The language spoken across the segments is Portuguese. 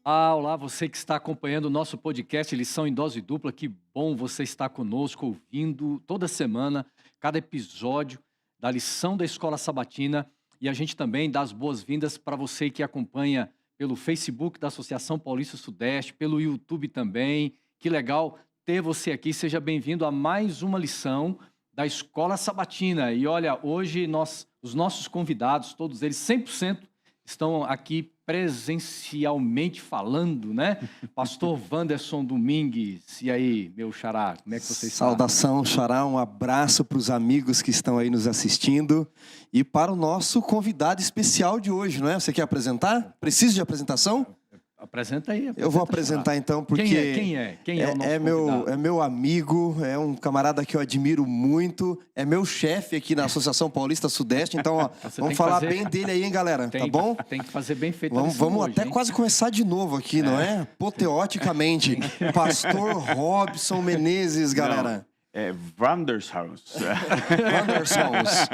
Olá, você que está acompanhando o nosso podcast Lição em Dose Dupla, que bom você estar conosco, ouvindo toda semana, cada episódio da lição da Escola Sabatina. E a gente também dá as boas-vindas para você que acompanha pelo Facebook da Associação Paulista Sudeste, pelo YouTube também. Que legal ter você aqui, seja bem-vindo a mais uma lição da Escola Sabatina. E olha, hoje os nossos convidados, todos eles 100%, estão aqui presencialmente falando, né? Pastor Wanderson Domingues. E aí, meu xará, como é que você está? Saudação, xará, um abraço para os amigos que estão aí nos assistindo e para o nosso convidado especial de hoje, não é? Você quer apresentar? Precisa de apresentação? Apresenta aí. Eu vou apresentar então, porque Quem é o nosso convidado? é meu amigo, é um camarada que eu admiro muito, é meu chefe aqui na Associação Paulista Sudeste, então ó, vamos falar bem dele aí, hein, galera, tá bom? Tem que fazer bem feito. Vamos hoje, até hein? quase começar de novo aqui, não é? Apoteoticamente. Pastor Robson Menezes, galera. É Wandershaus. Wandersons.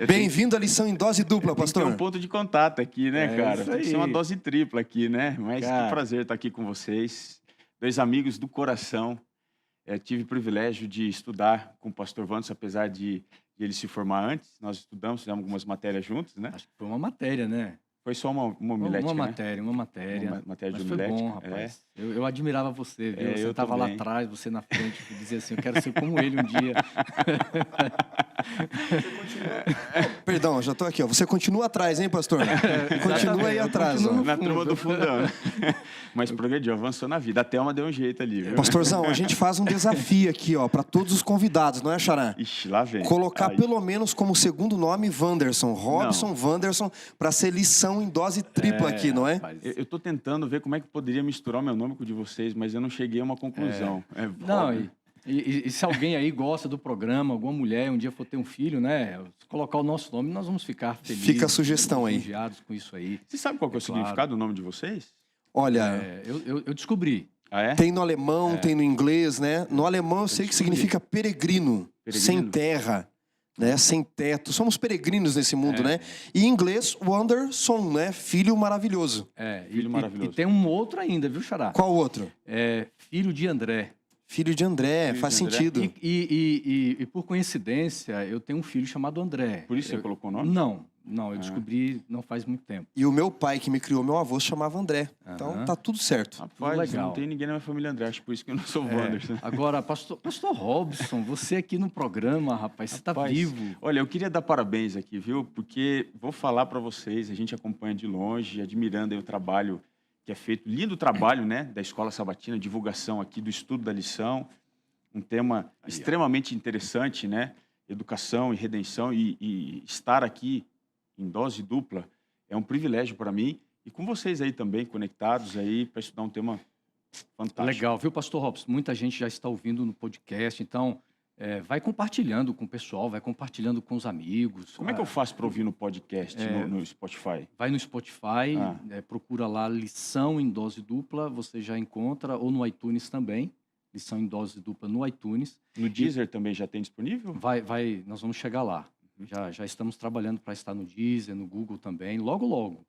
Bem-vindo à lição em dose dupla, pastor. Tem um ponto de contato aqui, né, cara? isso Tem que ser aí. uma dose tripla aqui, né? Mas Cara. que prazer estar aqui com vocês. Dois amigos do coração. Tive o privilégio de estudar com o pastor Wanderson, apesar de ele se formar antes. Nós fizemos algumas matérias juntos, né? Acho que foi uma matéria, né? Foi só uma homilética, Uma né? matéria. Uma matéria Mas de foi bom, homilética. rapaz. Eu admirava você, viu? Você eu estava lá também. atrás, você na frente, e dizia assim, eu quero ser como ele um dia. Perdão, já tô aqui, ó. Você continua atrás, hein, pastor? Continua aí eu atrás, continuo ó. no Na fundo. turma do fundão. Né? Mas progrediu, avançou na vida. A Thelma deu um jeito ali, viu? Pastorzão, a gente faz um desafio aqui, ó, para todos os convidados, não é, xará? Ixi, lá vem. Colocar Aí. pelo menos como segundo nome Wanderson, Robson Wanderson, para ser lição em dose tripla aqui, não é? Rapaz. Eu tô tentando ver como é que poderia misturar o meu nome com o de vocês, mas eu não cheguei a uma conclusão. Não, óbvio. e se alguém aí gosta do programa, alguma mulher um dia for ter um filho, né? Se colocar o nosso nome, nós vamos ficar felizes. Fica a sugestão aí. Lisonjeados com isso aí. Você sabe qual que é o claro. significado do nome de vocês? Olha, Eu descobri. Ah, é? tem no alemão, tem no inglês, né? No alemão eu sei que significa peregrino, sem terra, né? Sem teto. Somos peregrinos nesse mundo, né? E em inglês, Wanderson, né? Filho maravilhoso. Filho maravilhoso. E tem um outro ainda, viu, xará? Qual outro? Filho de André. Filho de André, Filho faz de André. sentido. E por coincidência, eu tenho um filho chamado André. Por isso você colocou o nome? Não, eu descobri não faz muito tempo. E o meu pai que me criou, meu avô, se chamava André. Então Aham. tá tudo certo. Rapaz, legal. não tem ninguém na minha família André, acho por isso que eu não sou Wanderson. Agora, pastor Robson, você aqui no programa, rapaz, você está Rapaz, vivo. Olha, eu queria dar parabéns aqui, viu? Porque vou falar para vocês, a gente acompanha de longe, admirando aí o trabalho que é feito, lindo trabalho, né, da Escola Sabatina, divulgação aqui do estudo da lição, um tema extremamente interessante, né? Educação e redenção e estar aqui em dose dupla é um privilégio para mim e com vocês aí também conectados aí para estudar um tema fantástico. Legal, viu, pastor Robson? Muita gente já está ouvindo no podcast, então vai compartilhando com o pessoal, vai compartilhando com os amigos. Como é que eu faço para ouvir no podcast, no Spotify? Vai no Spotify, Ah. procura lá Lição em Dose Dupla, você já encontra, ou no iTunes também, Lição em Dose Dupla no iTunes. No Deezer também já tem disponível? Nós vamos chegar lá. Já estamos trabalhando para estar no Deezer, no Google também, logo, logo.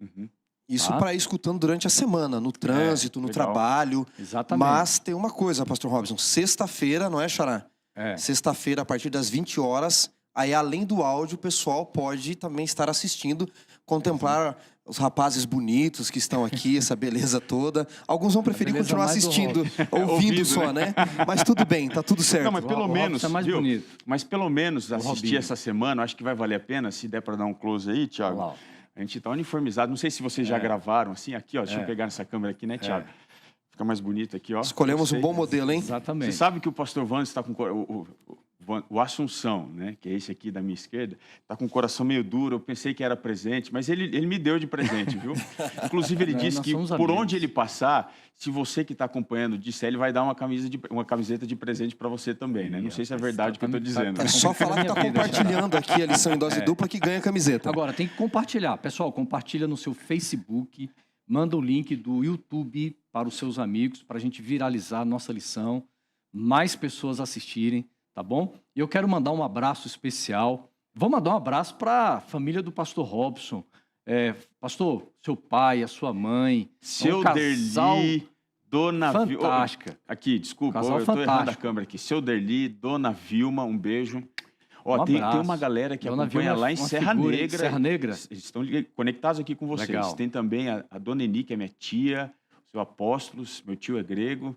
Isso Tá. para ir escutando durante a semana, no trânsito, no legal. trabalho. Exatamente. Mas tem uma coisa, pastor Robson, sexta-feira, não é, xará? É. Sexta-feira, a partir das 20 horas, aí além do áudio, o pessoal pode também estar assistindo, contemplar os rapazes bonitos que estão aqui, essa beleza toda. Alguns vão preferir beleza continuar mais do assistindo, ouvindo Ouvindo, só, né? Mas tudo bem, tá tudo certo. Não, mas pelo O menos, Robson é mais viu? bonito. Mas pelo menos assistir Robinho. essa semana, acho que vai valer a pena, se der para dar um close aí, Thiago. Olha lá, ó. A gente tá uniformizado, não sei se vocês já gravaram assim, aqui, ó, deixa eu pegar nessa câmera aqui, né, Thiago? Fica mais bonito aqui, ó. Escolhemos um bom modelo, hein? Exatamente. Você sabe que o pastor Wanderson está com o Assunção, né, que é esse aqui da minha esquerda, está com o coração meio duro. Eu pensei que era presente, mas ele me deu de presente, viu? Inclusive, ele disse nós que somos por amigos. onde ele passar, se você que está acompanhando disser, ele vai dar uma camiseta de presente para você também, né? Não sei se é verdade o que eu estou dizendo. É só falar que tá Minha vida, compartilhando aqui a lição em dose dupla que ganha a camiseta. Agora, tem que compartilhar. Pessoal, compartilha no seu Facebook, manda o link do YouTube para os seus amigos, para a gente viralizar a nossa lição, mais pessoas assistirem, tá bom? E eu quero mandar um abraço especial. Vou mandar um abraço para a família do pastor Robson. Pastor, seu pai, a sua mãe, Seu casal Derli, Dona Vilma. fantástica. Aqui, desculpa, Casal eu tô errando a fantástico. câmera aqui. Seu Derli, Dona Vilma, um beijo. Ó, Um tem abraço. uma galera que Dona acompanha Vilma é lá em uma Serra figura, hein? Negra. Serra Negra? Eles estão conectados aqui com vocês. Legal. Tem também a Dona Eni, que é minha tia, seu Apóstolos, meu tio é grego.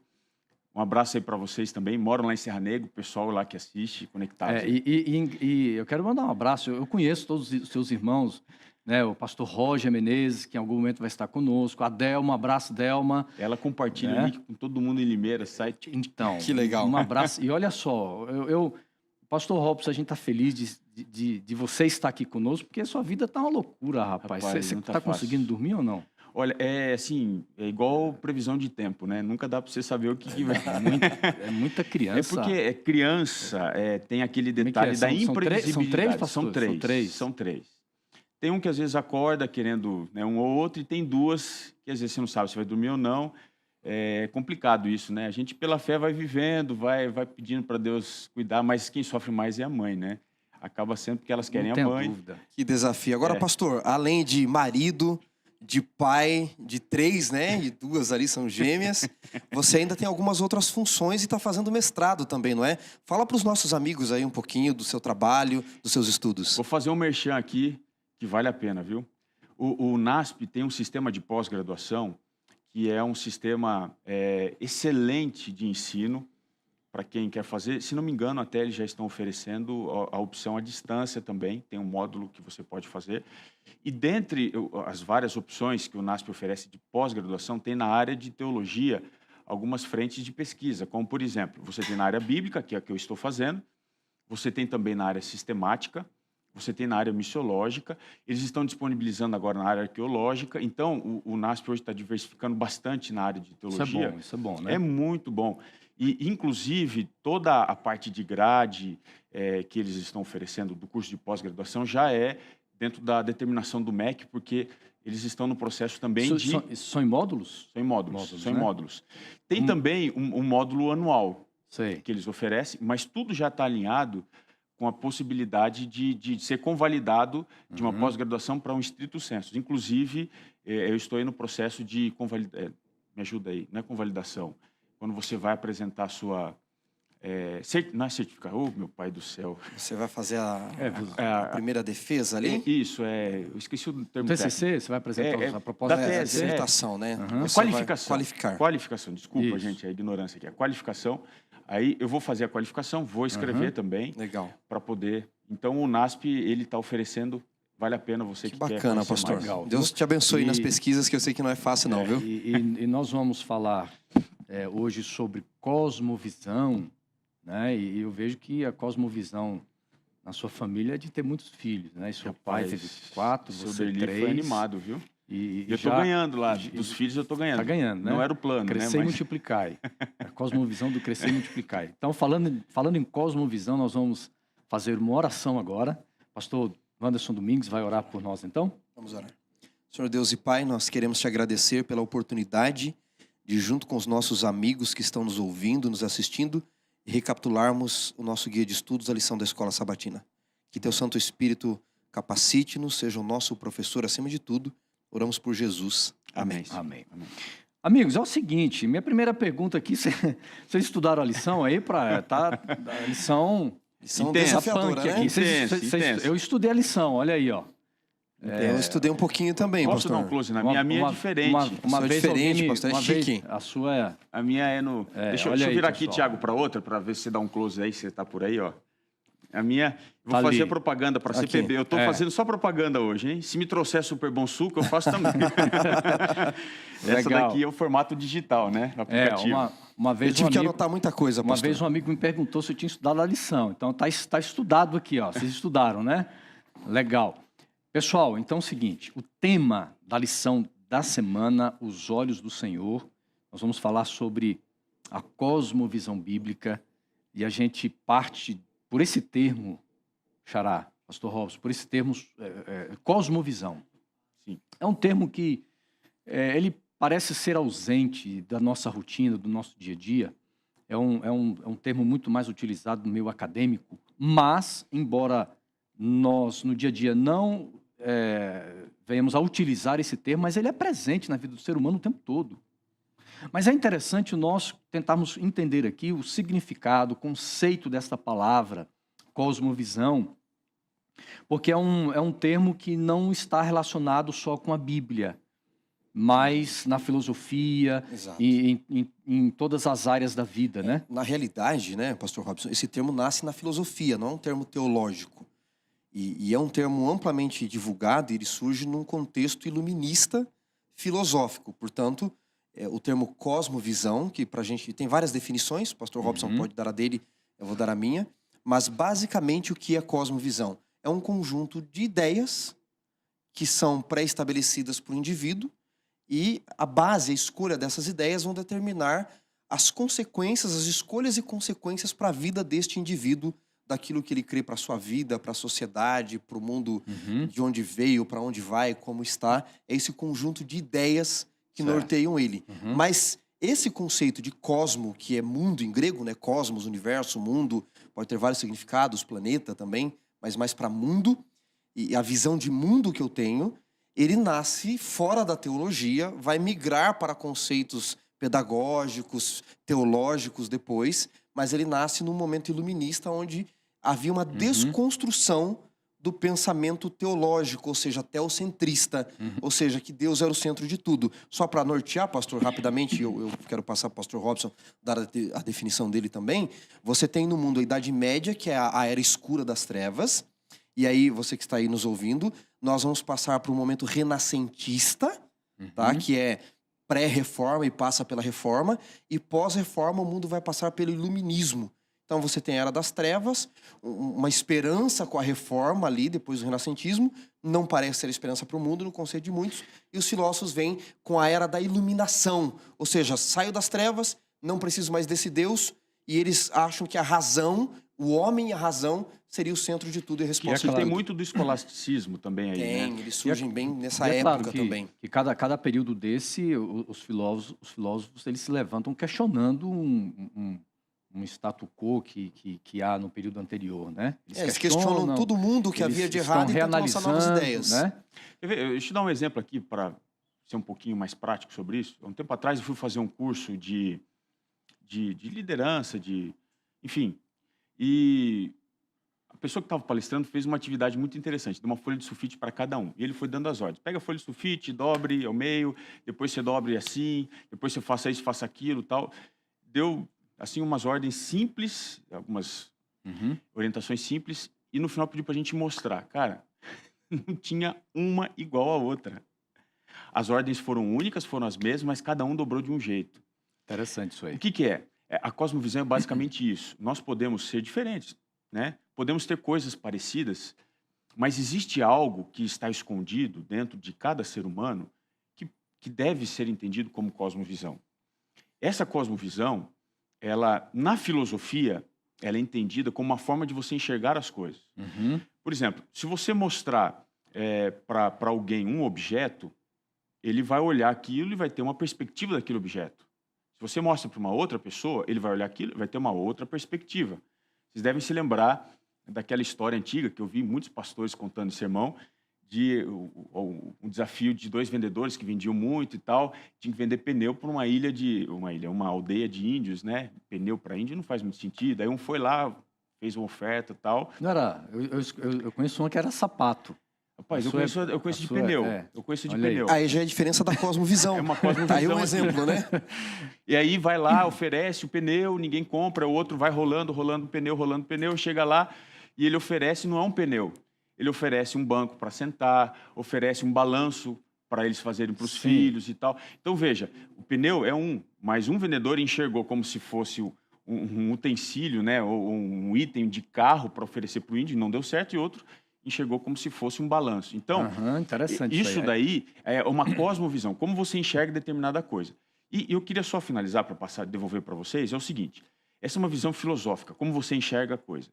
Um abraço aí para vocês também. Moram lá em Serra Negra, o pessoal lá que assiste, conectado. E eu quero mandar um abraço. Eu conheço todos os seus irmãos, né? O pastor Roger Menezes, que em algum momento vai estar conosco. A Delma, um abraço, Delma. Ela compartilha É. o link com todo mundo em Limeira, site. Então, Que legal. um abraço. E olha só, Pastor Robson, a gente está feliz de você estar aqui conosco, porque a sua vida está uma loucura, rapaz. Rapaz, Você não está tá fácil. conseguindo dormir ou não? Olha, é assim, é igual previsão de tempo, né? Nunca dá para você saber o que vai. É muita É criança. porque é criança, tem aquele Como é que detalhe é? da São três, imprevisibilidade. pastor? São três. Tem um que às vezes acorda querendo, né, um ou outro, e tem duas que às vezes você não sabe se vai dormir ou não. É complicado isso, né? A gente pela fé vai vivendo, vai pedindo para Deus cuidar, mas quem sofre mais é a mãe, né? Acaba sendo porque elas querem Não a tenho mãe. dúvida. Que desafio. Agora, É. pastor, além de marido, de pai, de 3, né? E 2 ali são gêmeas. Você ainda tem algumas outras funções e está fazendo mestrado também, não é? Fala para os nossos amigos aí um pouquinho do seu trabalho, dos seus estudos. Vou fazer um merchan aqui que vale a pena, viu? O NASP tem um sistema de pós-graduação que é um sistema excelente de ensino para quem quer fazer. Se não me engano, até eles já estão oferecendo a opção à distância também. Tem um módulo que você pode fazer. E dentre as várias opções que o NASP oferece de pós-graduação, tem na área de teologia algumas frentes de pesquisa, como, por exemplo, você tem na área bíblica, que é a que eu estou fazendo, você tem também na área sistemática, você tem na área missiológica, eles estão disponibilizando agora na área arqueológica, então o NASP hoje está diversificando bastante na área de teologia. Isso é bom, né? É muito bom. E, inclusive, toda a parte de grade que eles estão oferecendo do curso de pós-graduação já é dentro da determinação do MEC, porque eles estão no processo também São em módulos? São em módulos, são em né? módulos. Tem também um módulo anual Sei. que eles oferecem, mas tudo já está alinhado com a possibilidade de ser convalidado de uma pós-graduação para um estrito sensu. Inclusive, eu estou aí no processo de convalidação. Me ajuda aí, não é convalidação. Quando você vai apresentar a sua... não é certificação, oh, meu pai do céu. Você vai fazer a primeira defesa ali? Isso, eu esqueci o termo TCC, técnico. você vai apresentar a proposta da da tese, TCC? Dissertação, né? Você Qualificação. vai qualificar. Qualificação, desculpa, Isso. gente, a ignorância aqui. A qualificação. Aí eu vou fazer a qualificação, vou escrever também, Legal. para poder... Então, o NASP, ele está oferecendo, vale a pena você Que que quer bacana, conhecer pastor. mais. Legal, Deus te abençoe E- nas pesquisas, que eu sei que não é fácil não, viu? E nós vamos falar hoje sobre cosmovisão, né? E eu vejo que a cosmovisão na sua família é de ter muitos filhos, né? E seu pai Rapaz, teve 4, Seu você Derli 3. foi animado, viu? E Eu tô já ganhando lá, dos filhos eu tô ganhando. Tá ganhando, né? Não era o plano, Crescer né? e multiplicar. A cosmovisão do crescer e multiplicar. Então, falando em cosmovisão, nós vamos fazer uma oração agora. Pastor Wanderson Domingues vai orar por nós, então? Vamos orar. Senhor Deus e Pai, nós queremos te agradecer pela oportunidade de, junto com os nossos amigos que estão nos ouvindo, nos assistindo, recapitularmos o nosso guia de estudos, a lição da Escola Sabatina. Que teu Santo Espírito capacite-nos, seja o nosso professor acima de tudo. Oramos por Jesus. Amém. Amém. Amigos, é o seguinte, minha primeira pergunta aqui, vocês estudaram a lição aí para a lição Lição Intensa, desafiadora, punk né? aqui. Intensa. Eu estudei a lição, olha aí, ó. Eu estudei um pouquinho também, Posso dar um pastor. close na minha? A minha é diferente. Uma Sua é vez diferente, alguém pastor, é uma vez- chique. a sua é... A minha é no... deixa olha eu aí, virar aqui, pessoal. Thiago, para outra, para ver se você dá um close aí, se você tá por aí, ó. A minha... Vou Tá fazer ali. propaganda para a Aqui. CPB. Eu tô fazendo só propaganda hoje, hein? Se me trouxer super bom suco, eu faço também. Essa Legal. daqui é o formato digital, né? Aplicativo. Uma Eu vez tive um que amigo, anotar muita coisa, uma pastor. vez um amigo me perguntou se eu tinha estudado a lição. Então tá estudado aqui, ó. Vocês estudaram, né? Legal. Pessoal, então é o seguinte, o tema da lição da semana, Os Olhos do Senhor, nós vamos falar sobre a cosmovisão bíblica e a gente parte por esse termo, Xará, pastor Robson, por esse termo cosmovisão. Sim. É um termo que ele parece ser ausente da nossa rotina, do nosso dia a dia. É um termo muito mais utilizado no meio acadêmico, mas, embora nós, no dia a dia, não venhamos a utilizar esse termo, mas ele é presente na vida do ser humano o tempo todo. Mas é interessante nós tentarmos entender aqui o significado, o conceito desta palavra, cosmovisão, porque é um termo que não está relacionado só com a Bíblia, mas na filosofia e em todas as áreas da vida, né? Na realidade, né, Pastor Robson, esse termo nasce na filosofia, não é um termo teológico. E é um termo amplamente divulgado e ele surge num contexto iluminista filosófico. Portanto, o termo cosmovisão, que pra gente tem várias definições, o Pastor Robson pode dar a dele, eu vou dar a minha, mas basicamente o que é cosmovisão? É um conjunto de ideias que são pré-estabelecidas por um indivíduo e a base, a escolha dessas ideias vão determinar as consequências, as escolhas e consequências para a vida deste indivíduo, daquilo que ele crê para a sua vida, para a sociedade, para o mundo de onde veio, para onde vai, como está. É esse conjunto de ideias que norteiam ele. Mas esse conceito de cosmo, que é mundo em grego, né? Cosmos, universo, mundo, pode ter vários significados, planeta também, mas mais para mundo, e a visão de mundo que eu tenho, ele nasce fora da teologia, vai migrar para conceitos pedagógicos, teológicos depois, mas ele nasce num momento iluminista onde havia uma desconstrução do pensamento teológico, ou seja, teocentrista, ou seja, que Deus era o centro de tudo. Só para nortear, pastor, rapidamente, eu quero passar para o pastor Robson, dar a definição dele também. Você tem no mundo a Idade Média, que é a era escura das trevas, e aí, você que está aí nos ouvindo, nós vamos passar para um momento renascentista, tá? Que é pré-reforma e passa pela reforma, e pós-reforma o mundo vai passar pelo iluminismo. Então você tem a Era das Trevas, uma esperança com a reforma ali, depois do renascentismo, não parece ser esperança para o mundo, no conceito de muitos, e os filósofos vêm com a Era da Iluminação, ou seja, saio das trevas, não preciso mais desse Deus, e eles acham que a razão, o homem e a razão, seria o centro de tudo e a resposta de tudo. Tem muito do escolasticismo também aí, Tem, né? eles surgem bem nessa é claro época que, também. que cada período desse, os filósofos eles se levantam questionando um status quo que há no período anterior, né? Eles questionam todo mundo que havia de errado e tentam lançar novas ideias. Né? Deixa eu te dar um exemplo aqui para ser um pouquinho mais prático sobre isso. Um tempo atrás eu fui fazer um curso de liderança, enfim, e a pessoa que estava palestrando fez uma atividade muito interessante, deu uma folha de sulfite para cada um. E ele foi dando as ordens. Pega a folha de sulfite, dobre ao meio, depois você dobre assim, depois você faça isso, faça aquilo, tal. Deu assim umas ordens simples, algumas orientações simples, e no final pediu para a gente mostrar. Cara, não tinha uma igual a outra. As ordens foram únicas, foram as mesmas, mas cada um dobrou de um jeito. Interessante isso aí. O que é? A cosmovisão é basicamente isso. Nós podemos ser diferentes, né? Podemos ter coisas parecidas, mas existe algo que está escondido dentro de cada ser humano que deve ser entendido como cosmovisão. Essa cosmovisão, ela, na filosofia, ela é entendida como uma forma de você enxergar as coisas. Por exemplo, se você mostrar para alguém um objeto, ele vai olhar aquilo e vai ter uma perspectiva daquele objeto. Se você mostra para uma outra pessoa, ele vai olhar aquilo e vai ter uma outra perspectiva. Vocês devem se lembrar daquela história antiga que eu vi muitos pastores contando em sermão, de um desafio de dois vendedores que vendiam muito e tal, tinha que vender pneu para uma aldeia de índios, né? Pneu para índio não faz muito sentido. Aí um foi lá, fez uma oferta e tal. Não era, eu conheço uma que era sapato. Rapaz, eu conheço de pneu. Eu conheço de pneu. Aí já é a diferença da cosmovisão. É uma cosmovisão. Tá aí um exemplo, né? E aí vai lá, oferece o pneu, ninguém compra, o outro vai rolando pneu, chega lá e ele oferece, não é um pneu. Ele oferece um banco para sentar, oferece um balanço para eles fazerem para os filhos e tal. Então, veja, o pneu é mas um vendedor enxergou como se fosse um utensílio, né, ou um item de carro para oferecer para o índio, não deu certo, e outro enxergou como se fosse um balanço. Então, interessante isso daí é uma cosmovisão, como você enxerga determinada coisa. E eu queria só finalizar para devolver para vocês, é o seguinte, essa é uma visão filosófica, como você enxerga a coisa.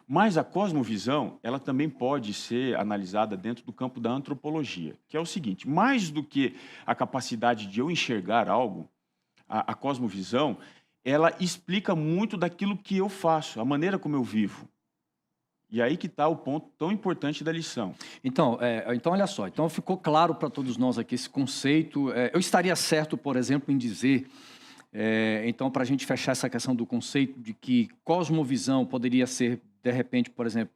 Mas a cosmovisão, ela também pode ser analisada dentro do campo da antropologia, que é o seguinte, mais do que a capacidade de eu enxergar algo, a cosmovisão, ela explica muito daquilo que eu faço, a maneira como eu vivo. E aí que está o ponto tão importante da lição. Então, olha só. Então, ficou claro para todos nós aqui esse conceito. Eu estaria certo, por exemplo, em dizer... então, para a gente fechar essa questão do conceito de que cosmovisão poderia ser, de repente, por exemplo...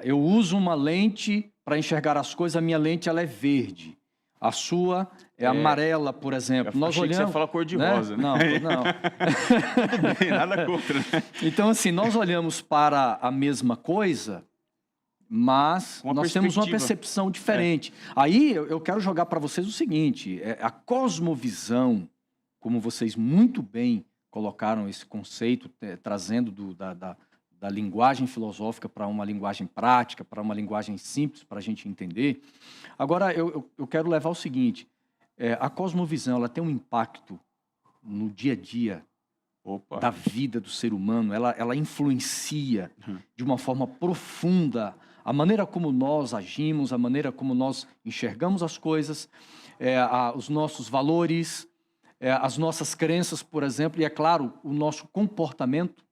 eu uso uma lente para enxergar as coisas, a minha lente ela é verde. A sua é amarela, por exemplo. Nós olhamos, que você fala cor-de-rosa, né? Não. Tudo bem, nada contra, né? Então, assim, nós olhamos para a mesma coisa, mas nós temos uma percepção diferente. Aí eu quero jogar para vocês o seguinte: a cosmovisão, como vocês muito bem colocaram esse conceito, trazendo da linguagem filosófica para uma linguagem prática, para uma linguagem simples para a gente entender. Agora, eu quero levar o seguinte: a cosmovisão ela tem um impacto no dia a dia da vida do ser humano, ela influencia de uma forma profunda a maneira como nós agimos, a maneira como nós enxergamos as coisas, os nossos valores, as nossas crenças, por exemplo, e, é claro, o nosso comportamento.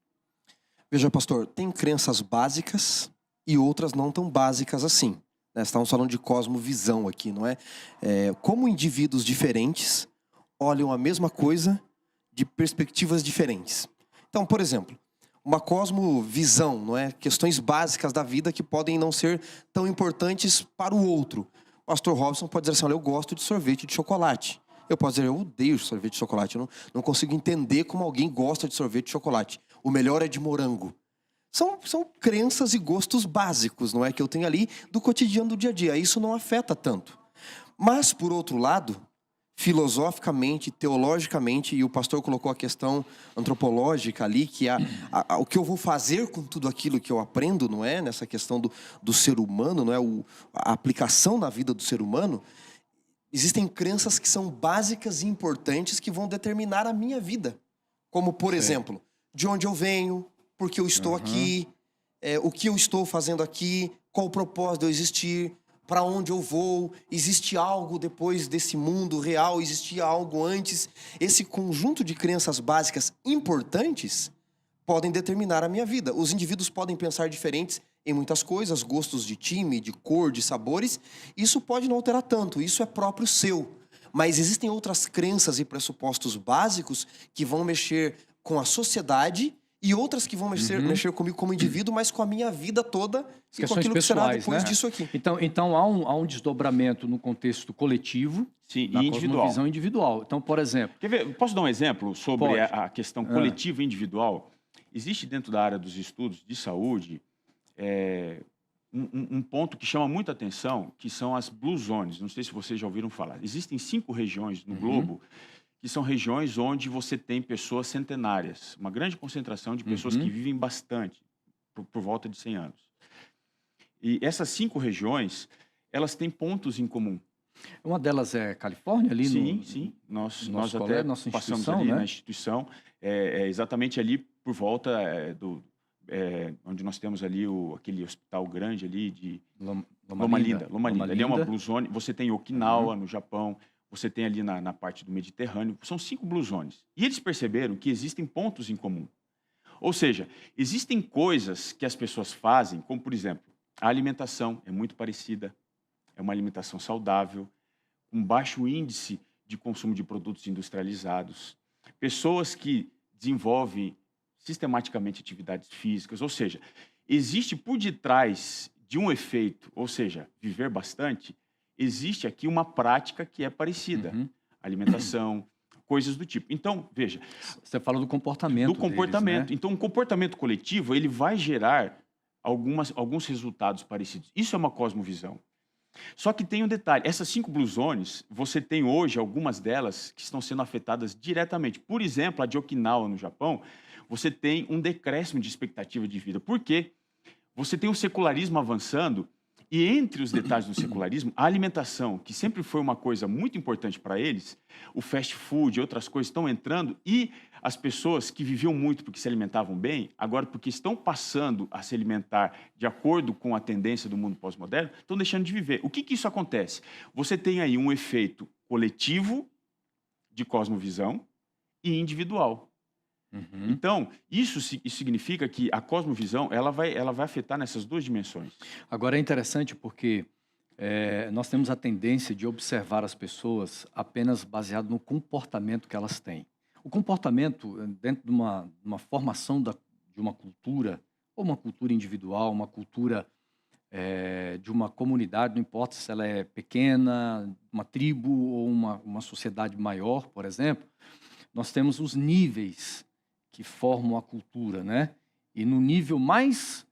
Veja, pastor, tem crenças básicas e outras não tão básicas assim. Estamos falando de cosmovisão aqui, não é? Como indivíduos diferentes olham a mesma coisa de perspectivas diferentes. Então, por exemplo, uma cosmovisão, não é? Questões básicas da vida que podem não ser tão importantes para o outro. O pastor Robson pode dizer assim: olha, eu gosto de sorvete de chocolate. Eu posso dizer: eu odeio sorvete de chocolate. Eu não consigo entender como alguém gosta de sorvete de chocolate. O melhor é de morango. São crenças e gostos básicos, não é? Que eu tenho ali do cotidiano do dia a dia. Isso não afeta tanto. Mas, por outro lado, filosoficamente, teologicamente, e o pastor colocou a questão antropológica ali, que o que eu vou fazer com tudo aquilo que eu aprendo, não é? Nessa questão do ser humano, não é? A aplicação na vida do ser humano. Existem crenças que são básicas e importantes que vão determinar a minha vida. Como, por exemplo, de onde eu venho, por que eu estou aqui, o que eu estou fazendo aqui, qual o propósito de eu existir, para onde eu vou, existe algo depois desse mundo real, existia algo antes. Esse conjunto de crenças básicas importantes podem determinar a minha vida. Os indivíduos podem pensar diferentes em muitas coisas, gostos de time, de cor, de sabores. Isso pode não alterar tanto, isso é próprio seu. Mas existem outras crenças e pressupostos básicos que vão mexer com a sociedade e outras que vão mexer comigo como indivíduo, mas com a minha vida toda e com aquilo que será depois disso aqui. Então há um desdobramento no contexto coletivo, sim, na e individual. Cosmovisão individual. Então, por exemplo... Quer ver? Posso dar um exemplo sobre a questão coletiva e individual? Existe dentro da área dos estudos de saúde um ponto que chama muita atenção, que são as Blue Zones. Não sei se vocês já ouviram falar. Existem 5 regiões no globo que são regiões onde você tem pessoas centenárias, uma grande concentração de pessoas que vivem bastante, por volta de 100 anos. E essas 5 regiões, elas têm pontos em comum. Uma delas é Califórnia, ali sim. Nós até passamos ali na instituição, exatamente ali por volta onde nós temos ali aquele hospital grande ali de Loma Linda. Ali é uma Blue Zone. Você tem Okinawa, no Japão. Você tem ali na parte do Mediterrâneo. São 5 Blue Zones. E eles perceberam que existem pontos em comum. Ou seja, existem coisas que as pessoas fazem, como, por exemplo, a alimentação é muito parecida. É uma alimentação saudável, com baixo índice de consumo de produtos industrializados. Pessoas que desenvolvem sistematicamente atividades físicas. Ou seja, existe por detrás de um efeito, ou seja, viver bastante, existe aqui uma prática que é parecida. Alimentação, coisas do tipo. Então, veja... Você fala do comportamento comportamento. Deles, né? Então, o comportamento coletivo, ele vai gerar alguns resultados parecidos. Isso é uma cosmovisão. Só que tem um detalhe. Essas 5 Blue Zones, você tem hoje algumas delas que estão sendo afetadas diretamente. Por exemplo, a de Okinawa, no Japão, você tem um decréscimo de expectativa de vida. Por quê? Você tem o secularismo avançando. E entre os detalhes do secularismo, a alimentação, que sempre foi uma coisa muito importante para eles, o fast food e outras coisas estão entrando, e as pessoas que viviam muito porque se alimentavam bem, agora porque estão passando a se alimentar de acordo com a tendência do mundo pós-moderno, estão deixando de viver. O que isso acontece? Você tem aí um efeito coletivo de cosmovisão e individual. Uhum. Então, isso significa que a cosmovisão ela vai afetar nessas duas dimensões. Agora é interessante porque nós temos a tendência de observar as pessoas apenas baseado no comportamento que elas têm. O comportamento, dentro de uma formação de uma cultura, ou uma cultura individual, uma cultura de uma comunidade, não importa se ela é pequena, uma tribo ou uma sociedade maior, por exemplo, nós temos os níveis que formam a cultura, né? E no nível mais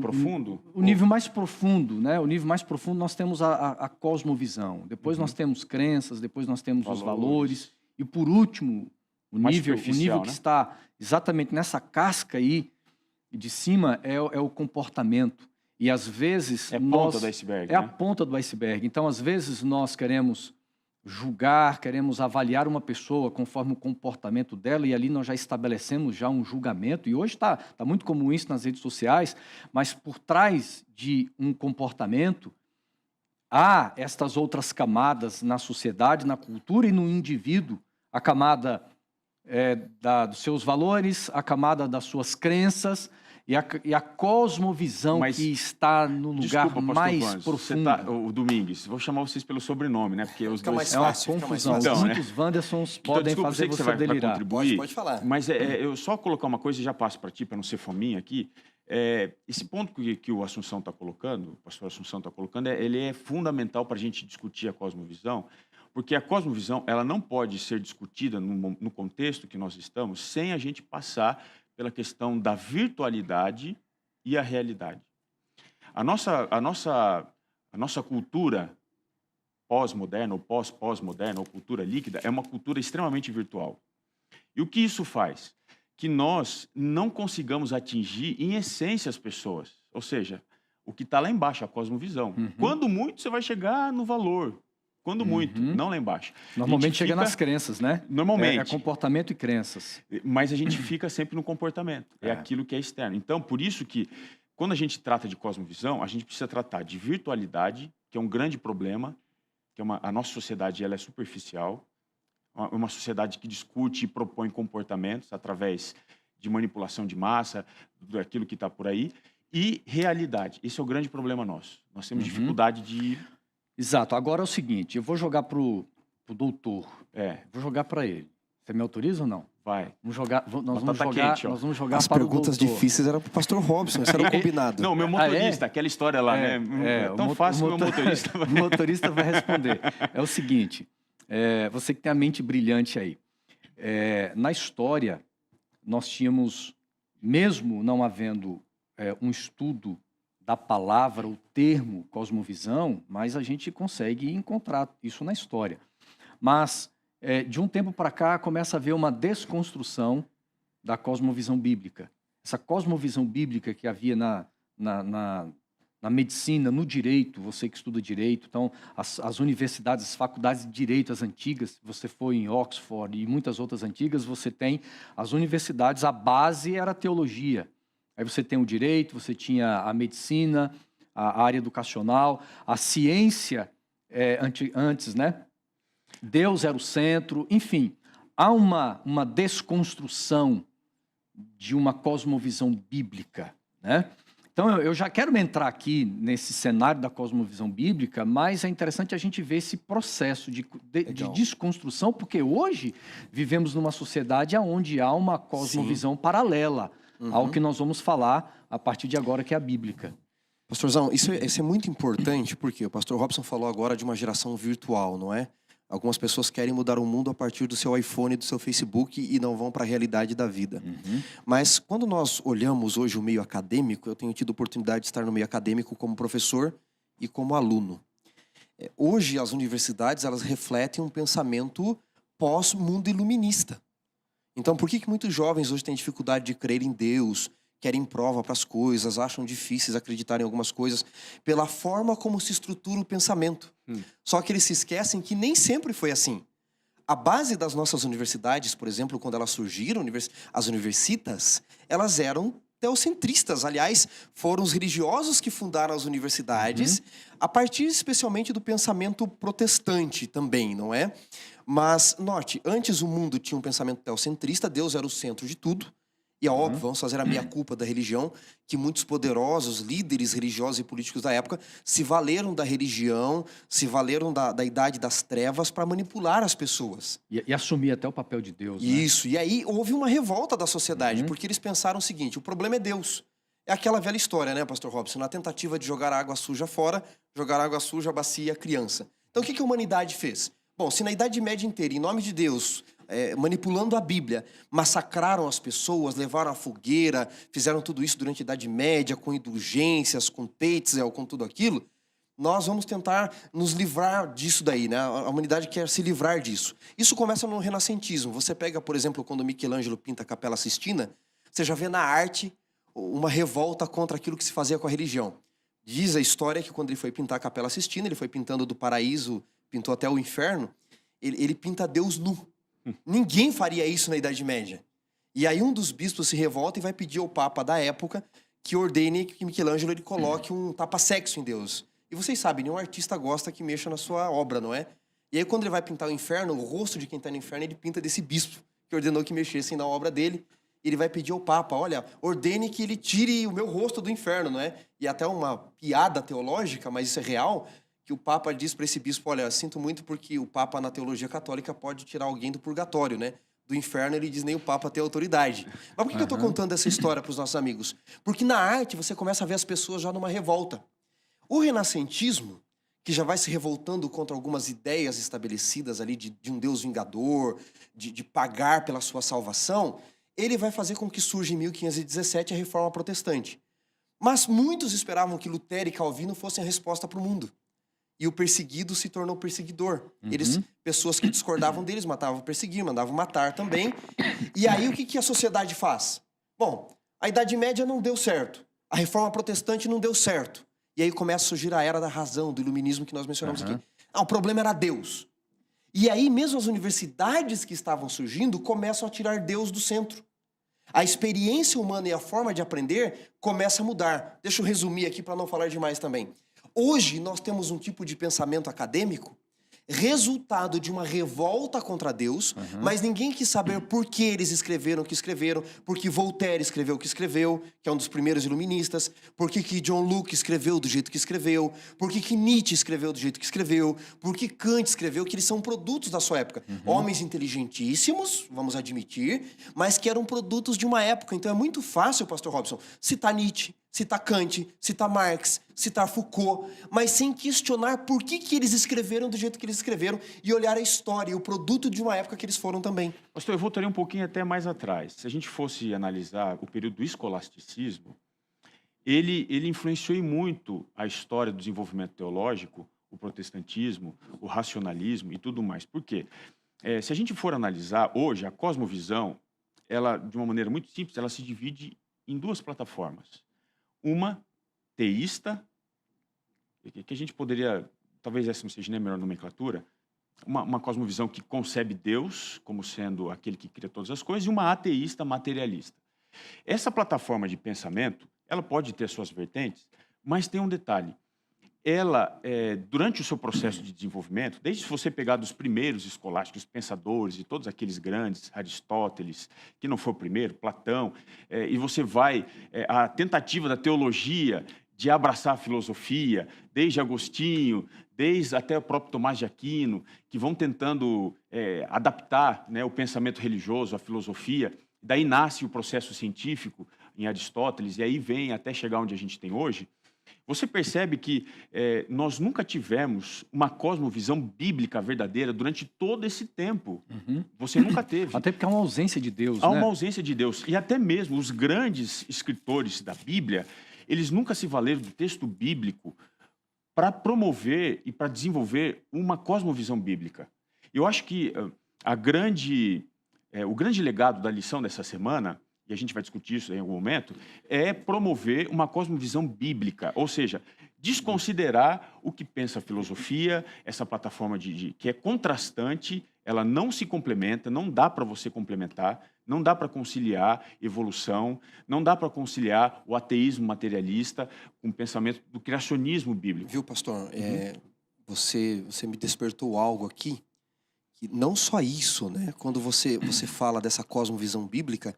Profundo? O nível mais profundo, né? O nível mais profundo nós temos a cosmovisão. Depois nós temos crenças, depois nós temos os valores e por último o nível que né? está exatamente nessa casca aí de cima é o comportamento. E às vezes é a ponta do iceberg. É a ponta do iceberg. Então às vezes nós queremos julgar, queremos avaliar uma pessoa conforme o comportamento dela e ali nós já estabelecemos já um julgamento e hoje está muito comum isso nas redes sociais, mas por trás de um comportamento há estas outras camadas na sociedade, na cultura e no indivíduo, a camada dos seus valores, a camada das suas crenças e a cosmovisão que está no lugar mais profundo. O Domingues, vou chamar vocês pelo sobrenome, né? Porque os dois... É uma confusão. Então, muitos Wandersons podem fazer você delirar. Pode falar. Mas eu só colocar uma coisa e já passo para ti, para não ser fominha aqui. Esse ponto que o Assunção está colocando, o pastor Assunção está colocando, ele é fundamental para a gente discutir a cosmovisão, porque a cosmovisão ela não pode ser discutida no contexto que nós estamos sem a gente passar pela questão da virtualidade e a realidade. A nossa cultura pós-moderna, ou pós-pós-moderna, ou cultura líquida, é uma cultura extremamente virtual. E o que isso faz? Que nós não consigamos atingir, em essência, as pessoas. Ou seja, o que está lá embaixo, a cosmovisão. Quando muito, você vai chegar no valor. Quando muito, não lá embaixo. Normalmente chega nas crenças, né? Normalmente. É comportamento e crenças. Mas a gente fica sempre no comportamento. É aquilo que é externo. Então, por isso que, quando a gente trata de cosmovisão, a gente precisa tratar de virtualidade, que é um grande problema, que a nossa sociedade ela é superficial, uma sociedade que discute e propõe comportamentos através de manipulação de massa, daquilo que está por aí, e realidade. Esse é o grande problema nosso. Nós temos dificuldade de... Exato. Agora é o seguinte, eu vou jogar pro doutor. Vou jogar para ele. Você me autoriza ou não? Vai. Nós vamos jogar As para o perguntas doutor. difíceis eram para o pastor Robson, isso era o combinado. Não, meu motorista, aquela história lá, né? É tão fácil que o meu motorista... O motorista vai responder. É o seguinte, você que tem a mente brilhante aí. Na história, nós tínhamos, mesmo não havendo um estudo da palavra, o termo cosmovisão, mas a gente consegue encontrar isso na história. Mas, de um tempo para cá, começa a haver uma desconstrução da cosmovisão bíblica. Essa cosmovisão bíblica que havia na medicina, no direito, você que estuda direito, então, as universidades, as faculdades de direito, as antigas, você foi em Oxford e muitas outras antigas, você tem as universidades, a base era a teologia. Aí você tem o direito, você tinha a medicina, a área educacional, a ciência antes, né? Deus era o centro, enfim. Há uma desconstrução de uma cosmovisão bíblica, né? Então, eu já quero entrar aqui nesse cenário da cosmovisão bíblica, mas é interessante a gente ver esse processo de desconstrução, porque hoje vivemos numa sociedade onde há uma cosmovisão paralela ao que nós vamos falar a partir de agora, que é a bíblica. Pastorzão, isso é muito importante, porque o pastor Robson falou agora de uma geração virtual, não é? Algumas pessoas querem mudar o mundo a partir do seu iPhone, do seu Facebook e não vão para a realidade da vida. Mas quando nós olhamos hoje o meio acadêmico, eu tenho tido oportunidade de estar no meio acadêmico como professor e como aluno. Hoje as universidades elas refletem um pensamento pós-mundo iluminista. Então por que muitos jovens hoje têm dificuldade de crer em Deus, querem prova para as coisas, acham difíceis acreditar em algumas coisas, pela forma como se estrutura o pensamento. Só que eles se esquecem que nem sempre foi assim. A base das nossas universidades, por exemplo, quando elas surgiram, as universitas, elas eram teocentristas. Aliás, foram os religiosos que fundaram as universidades, a partir especialmente do pensamento protestante também, não é? Mas, note, antes o mundo tinha um pensamento teocentrista, Deus era o centro de tudo. E é óbvio, vamos fazer a meia-culpa da religião, que muitos poderosos líderes religiosos e políticos da época se valeram da religião, se valeram da idade das trevas para manipular as pessoas. E assumir até o papel de Deus, né? Isso, e aí houve uma revolta da sociedade, porque eles pensaram o seguinte, o problema é Deus. É aquela velha história, né, pastor Robson? Na tentativa de jogar a água suja fora, jogar a água suja, a bacia e a criança. Então o que a humanidade fez? Bom, se na Idade Média inteira, em nome de Deus, manipulando a Bíblia, massacraram as pessoas, levaram a fogueira, fizeram tudo isso durante a Idade Média, com indulgências, com Tetzel, com tudo aquilo, nós vamos tentar nos livrar disso daí, né? A humanidade quer se livrar disso. Isso começa no renascentismo. Você pega, por exemplo, quando Michelangelo pinta a Capela Sistina, você já vê na arte uma revolta contra aquilo que se fazia com a religião. Diz a história que quando ele foi pintar a Capela Sistina, ele foi pintando do paraíso, pintou até o inferno, ele pinta Deus nu. Ninguém faria isso na Idade Média. E aí um dos bispos se revolta e vai pedir ao Papa da época que ordene que Michelangelo ele coloque um tapa-sexo em Deus. E vocês sabem, nenhum artista gosta que mexa na sua obra, não é? E aí quando ele vai pintar o inferno, o rosto de quem está no inferno, ele pinta desse bispo que ordenou que mexessem na obra dele. Ele vai pedir ao Papa, olha, ordene que ele tire o meu rosto do inferno, não é? E até uma piada teológica, mas isso é real, que o Papa diz para esse bispo, olha, sinto muito porque o Papa na teologia católica pode tirar alguém do purgatório, né? Do inferno ele diz nem o Papa tem autoridade. Mas por que eu estou contando essa história para os nossos amigos? Porque na arte você começa a ver as pessoas já numa revolta. O renascentismo, que já vai se revoltando contra algumas ideias estabelecidas ali de um Deus vingador, de pagar pela sua salvação, ele vai fazer com que surja em 1517 a Reforma Protestante. Mas muitos esperavam que Lutero e Calvino fossem a resposta para o mundo. E o perseguido se tornou perseguidor. Pessoas que discordavam deles matavam perseguir, mandavam matar também. E aí o que a sociedade faz? Bom, a Idade Média não deu certo. A Reforma Protestante não deu certo. E aí começa a surgir a Era da Razão, do Iluminismo que nós mencionamos aqui. O problema era Deus. E aí mesmo as universidades que estavam surgindo começam a tirar Deus do centro. A experiência humana e a forma de aprender começa a mudar. Deixa eu resumir aqui para não falar demais também. Hoje nós temos um tipo de pensamento acadêmico resultado de uma revolta contra Deus, mas ninguém quis saber por que eles escreveram o que escreveram, porque Voltaire escreveu o que escreveu, que é um dos primeiros iluministas, por que John Locke escreveu do jeito que escreveu, por que Nietzsche escreveu do jeito que escreveu, por que Kant escreveu, que eles são produtos da sua época. Homens inteligentíssimos, vamos admitir, mas que eram produtos de uma época. Então é muito fácil, pastor Robson, citar Nietzsche, citar Kant, citar Marx, citar Foucault, mas sem questionar por que eles escreveram do jeito que eles escreveram e olhar a história e o produto de uma época que eles foram também. Pastor, eu voltaria um pouquinho até mais atrás. Se a gente fosse analisar o período do escolasticismo, ele influenciou muito a história do desenvolvimento teológico, o protestantismo, o racionalismo e tudo mais. Por quê? Se a gente for analisar hoje, a cosmovisão, ela, de uma maneira muito simples, ela se divide em duas plataformas. Uma teísta, que a gente poderia, talvez essa não seja nem a melhor nomenclatura, uma cosmovisão que concebe Deus como sendo aquele que cria todas as coisas, e uma ateísta materialista. Essa plataforma de pensamento, ela pode ter suas vertentes, mas tem um detalhe. Ela, durante o seu processo de desenvolvimento, desde se você pegar dos primeiros escolásticos, pensadores e todos aqueles grandes, Aristóteles, que não foi o primeiro, Platão, e você vai, a tentativa da teologia de abraçar a filosofia, desde Agostinho, desde até o próprio Tomás de Aquino, que vão tentando adaptar, né, o pensamento religioso à filosofia. Daí nasce o processo científico em Aristóteles, e aí vem até chegar onde a gente tem hoje. Você percebe que nós nunca tivemos uma cosmovisão bíblica verdadeira durante todo esse tempo. Você nunca teve. Até porque há uma ausência de Deus, Há né? uma ausência de Deus. E até mesmo os grandes escritores da Bíblia, eles nunca se valeram do texto bíblico para promover e para desenvolver uma cosmovisão bíblica. Eu acho que o grande legado da lição dessa semana, e a gente vai discutir isso em algum momento, é promover uma cosmovisão bíblica, ou seja, desconsiderar o que pensa a filosofia, essa plataforma que é contrastante, ela não se complementa, não dá para você complementar, não dá para conciliar evolução, não dá para conciliar o ateísmo materialista com o pensamento do criacionismo bíblico. Viu, pastor? Você me despertou algo aqui que não só isso, né? Quando você fala dessa cosmovisão bíblica,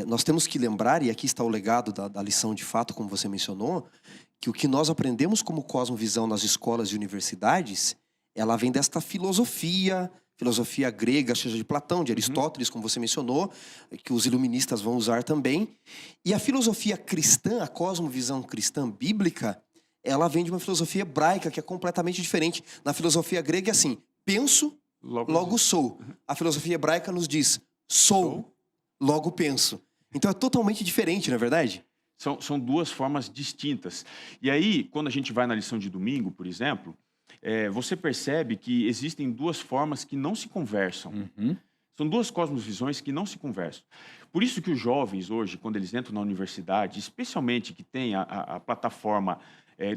nós temos que lembrar, e aqui está o legado da lição de fato, como você mencionou, que o que nós aprendemos como cosmovisão nas escolas e universidades, ela vem desta filosofia grega, seja de Platão, de Aristóteles, como você mencionou, que os iluministas vão usar também. E a filosofia cristã, a cosmovisão cristã bíblica, ela vem de uma filosofia hebraica, que é completamente diferente. Na filosofia grega é assim, penso, logo sou. A filosofia hebraica nos diz, sou, logo penso. Então é totalmente diferente, não é verdade? São duas formas distintas. E aí, quando a gente vai na lição de domingo, por exemplo, você percebe que existem duas formas que não se conversam. São duas cosmovisões que não se conversam. Por isso que os jovens hoje, quando eles entram na universidade, especialmente que tem a plataforma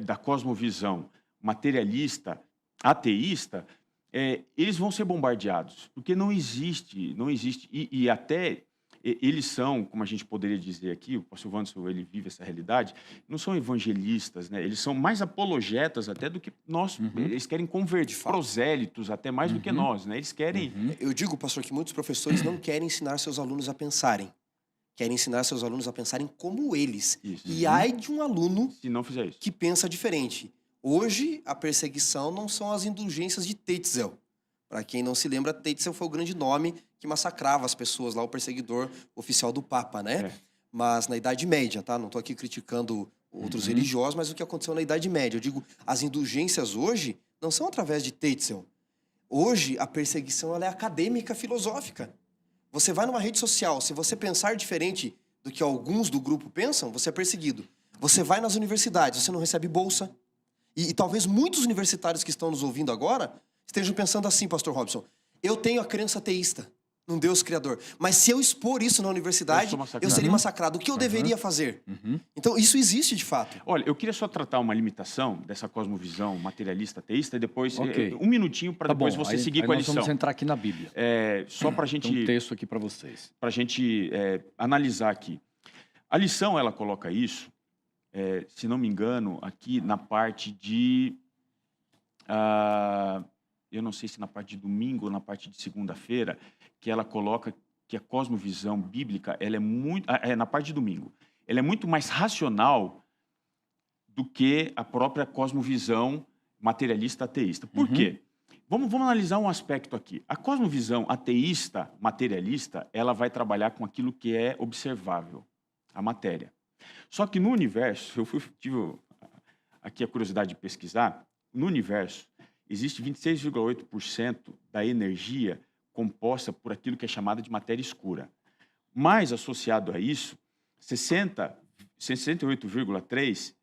da cosmovisão materialista, ateísta, eles vão ser bombardeados, porque não existe, e até eles são, como a gente poderia dizer aqui, o pastor Wanderson, ele vive essa realidade, não são evangelistas, né? Eles são mais apologetas até do que nós. Eles querem converter prosélitos até mais do que nós, né? Eles querem... Eu digo, pastor, que muitos professores não querem ensinar seus alunos a pensarem. Querem ensinar seus alunos a pensarem como eles. Isso. E ai de um aluno Se não fizer isso. que pensa diferente. Hoje, a perseguição não são as indulgências de Tetzel. Para quem não se lembra, Tetzel foi o grande nome que massacrava as pessoas lá, o perseguidor oficial do Papa, né? Mas na Idade Média, tá? Não estou aqui criticando outros religiosos, mas o que aconteceu na Idade Média. Eu digo, as indulgências hoje não são através de Tetzel. Hoje, a perseguição ela é acadêmica, filosófica. Você vai numa rede social, se você pensar diferente do que alguns do grupo pensam, você é perseguido. Você vai nas universidades, você não recebe bolsa. E talvez muitos universitários que estão nos ouvindo agora estejam pensando assim, pastor Robson, eu tenho a crença ateísta num Deus criador, mas se eu expor isso na universidade, eu seria massacrado. O que eu deveria fazer? Então, isso existe de fato. Olha, eu queria só tratar uma limitação dessa cosmovisão materialista ateísta e depois, um minutinho para depois você seguir com a lição. Nós vamos entrar aqui na Bíblia. Só para a gente... Tem um texto aqui para vocês. Para a gente analisar aqui. A lição, ela coloca isso, se não me engano, aqui na parte de... eu não sei se na parte de domingo ou na parte de segunda-feira, que ela coloca que a cosmovisão bíblica, ela é muito... na parte de domingo. Ela é muito mais racional do que a própria cosmovisão materialista ateísta. Por quê? Vamos analisar um aspecto aqui. A cosmovisão ateísta, materialista, ela vai trabalhar com aquilo que é observável, a matéria. Só que no universo, eu tive aqui a curiosidade de pesquisar, no universo, existe 26,8% da energia composta por aquilo que é chamada de matéria escura. Mais associado a isso, 68,3%,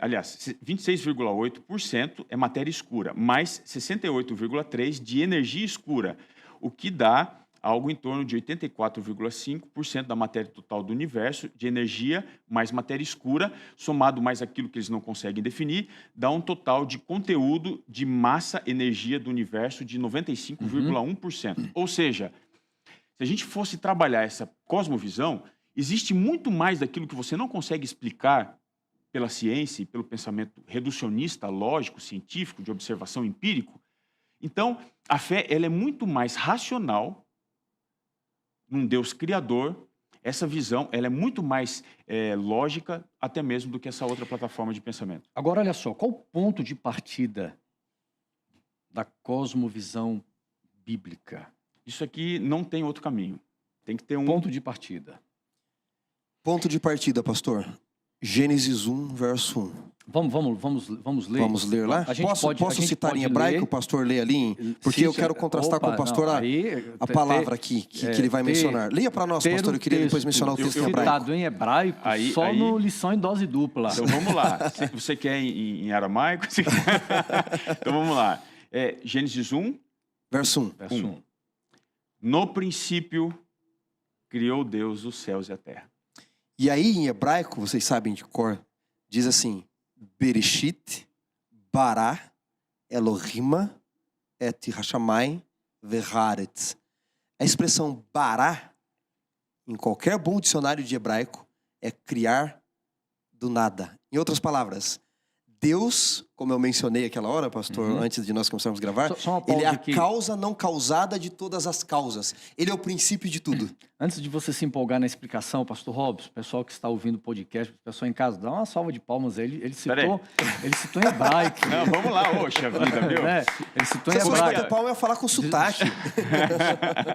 aliás, 26,8% é matéria escura, mais 68,3% de energia escura, o que dá algo em torno de 84,5% da matéria total do universo, de energia mais matéria escura, somado mais aquilo que eles não conseguem definir, dá um total de conteúdo de massa-energia do universo de 95,1%. Ou seja, se a gente fosse trabalhar essa cosmovisão, existe muito mais daquilo que você não consegue explicar pela ciência e pelo pensamento reducionista, lógico, científico, de observação empírico. Então, a fé ela é muito mais racional num Deus criador. Essa visão ela é muito mais lógica até mesmo do que essa outra plataforma de pensamento. Agora, olha só, qual o ponto de partida da cosmovisão bíblica? Isso aqui não tem outro caminho. Tem que ter um... Ponto de partida. Ponto de partida, pastor. Gênesis 1, verso 1. Vamos ler? Vamos ler lá? Posso citar em hebraico? O pastor lê ali? Porque eu quero contrastar com o pastor a palavra aqui que ele vai mencionar. Leia para nós, pastor. Eu queria depois mencionar o texto em hebraico. Citado em hebraico, só no lição em dose dupla. Então vamos lá. Você quer em aramaico? Então vamos lá. Gênesis 1, verso 1. Verso 1. No princípio, criou Deus os céus e a terra. E aí, em hebraico, vocês sabem de cor, diz assim, Bereshit, Bara, Elohim, et Hashamayim, Veharetz. A expressão Bara, em qualquer bom dicionário de hebraico, é criar do nada. Em outras palavras, Deus como eu mencionei aquela hora, pastor, antes de nós começarmos a gravar, Só uma pausa ele é a aqui. causa não causada de todas as causas. Ele é o princípio de tudo. Antes de você se empolgar na explicação, pastor Robson, o pessoal que está ouvindo o podcast, o pessoal em casa, dá uma salva de palmas aí. Ele citou em hebraico. Não, vamos lá, poxa vida, viu? Né? Ele citou em Se fosse bater hebraico. palma, eu ia falar com sotaque.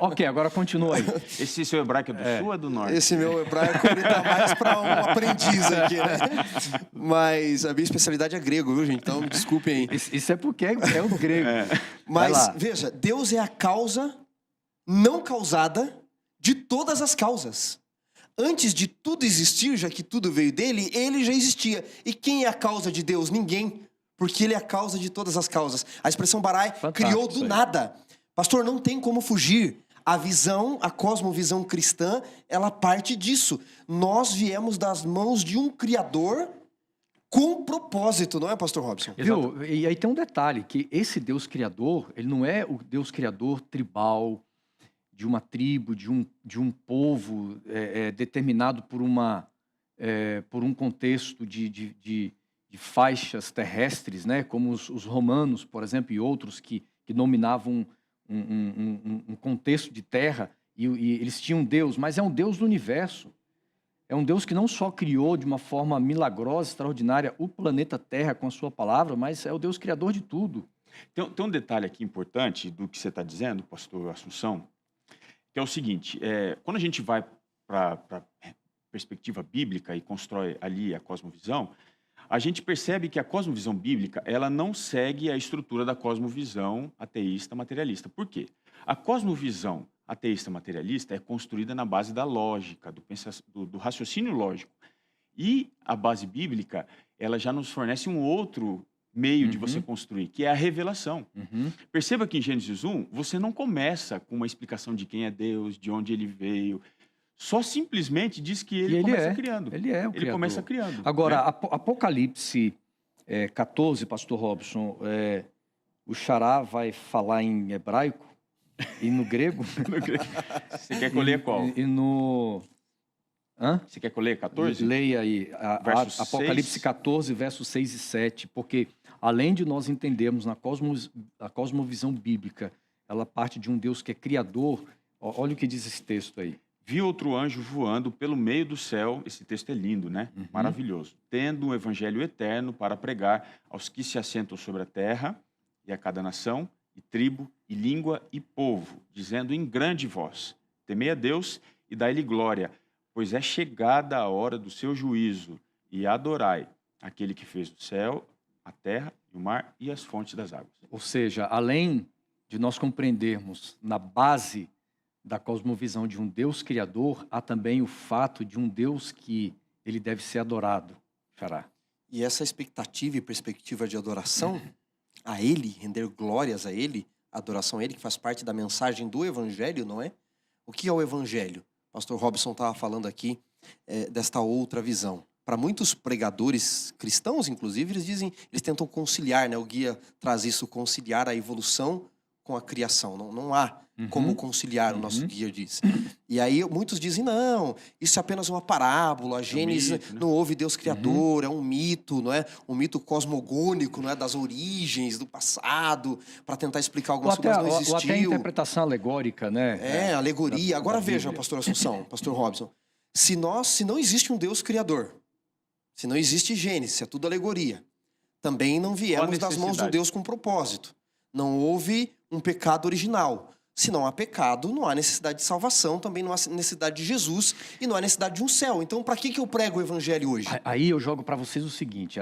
Ok, agora continua aí. Esse seu hebraico é do sul ou é do norte? Esse meu hebraico, ele tá mais para um aprendiz aqui, né? Mas a minha especialidade é grego, viu, gente? Então, me desculpem aí. Isso é porque é o grego. Vai Mas, lá. veja, Deus é a causa não causada de todas as causas. Antes de tudo existir, já que tudo veio dele, ele já existia. E quem é a causa de Deus? Ninguém. Porque ele é a causa de todas as causas. A expressão Barai criou do nada. Pastor, não tem como fugir. A visão, a cosmovisão cristã, ela parte disso. Nós viemos das mãos de um Criador com propósito, não é, pastor Robson? Viu? E aí tem um detalhe, que esse Deus criador, ele não é o Deus criador tribal, de uma tribo, de um povo determinado por um contexto de faixas terrestres, né? Como os romanos, por exemplo, e outros que dominavam um contexto de terra, e eles tinham um Deus, mas é um Deus do universo. É um Deus que não só criou de uma forma milagrosa, extraordinária, o planeta Terra com a sua palavra, mas é o Deus criador de tudo. Tem um detalhe aqui importante do que você está dizendo, pastor Assunção, que é o seguinte, quando a gente vai para a perspectiva bíblica e constrói ali a cosmovisão, a gente percebe que a cosmovisão bíblica ela não segue a estrutura da cosmovisão ateísta materialista. Por quê? A cosmovisão ateísta materialista é construída na base da lógica, do raciocínio lógico. E a base bíblica, ela já nos fornece um outro meio de você construir, que é a revelação. Perceba que em Gênesis 1, você não começa com uma explicação de quem é Deus, de onde ele veio. Só simplesmente diz que ele começa criando. Ele é o Ele criador. começa criando. Agora, né? Apocalipse 14, pastor Robson, o Xará vai falar em hebraico e no grego. Você quer que eu leia qual? E no... Hã? Você quer que eu leia 14? Leia aí, Verso Apocalipse 6. 14, versos 6 e 7, porque além de nós entendermos a cosmovisão bíblica, ela parte de um Deus que é criador. Olha o que diz esse texto aí. Vi outro anjo voando pelo meio do céu, esse texto é lindo, né? Maravilhoso. Tendo um evangelho eterno para pregar aos que se assentam sobre a terra e a cada nação, e tribo, e língua, e povo, dizendo em grande voz, temei a Deus e dai-lhe glória, pois é chegada a hora do seu juízo, e adorai aquele que fez o céu, a terra, o mar e as fontes das águas. Ou seja, além de nós compreendermos na base da cosmovisão de um Deus criador, há também o fato de um Deus que ele deve ser adorado. Xará. E essa expectativa e perspectiva de adoração a ele, render glórias a ele, adoração a ele, que faz parte da mensagem do evangelho, não é? O que é o evangelho? Pastor Robson estava falando aqui desta outra visão. Para muitos pregadores cristãos, inclusive, eles tentam conciliar, né? O guia traz isso, conciliar a evolução com a criação. Não há como conciliar, o nosso guia diz. E aí muitos dizem, não, isso é apenas uma parábola, Gênesis mito, né? não houve Deus criador, é um mito, não é? Um mito cosmogônico, não é? Das origens, do passado, para tentar explicar algumas coisas que não existiu. Ou até a interpretação alegórica, né? Alegoria. Agora veja, Bíblia. pastor Assunção, pastor Robson, se não existe um Deus criador, se não existe Gênesis, é tudo alegoria, também não viemos das mãos de um Deus com propósito. Não houve um pecado original. Se não há pecado, não há necessidade de salvação, também não há necessidade de Jesus e não há necessidade de um céu. Então, para que eu prego o evangelho hoje? Aí eu jogo para vocês o seguinte,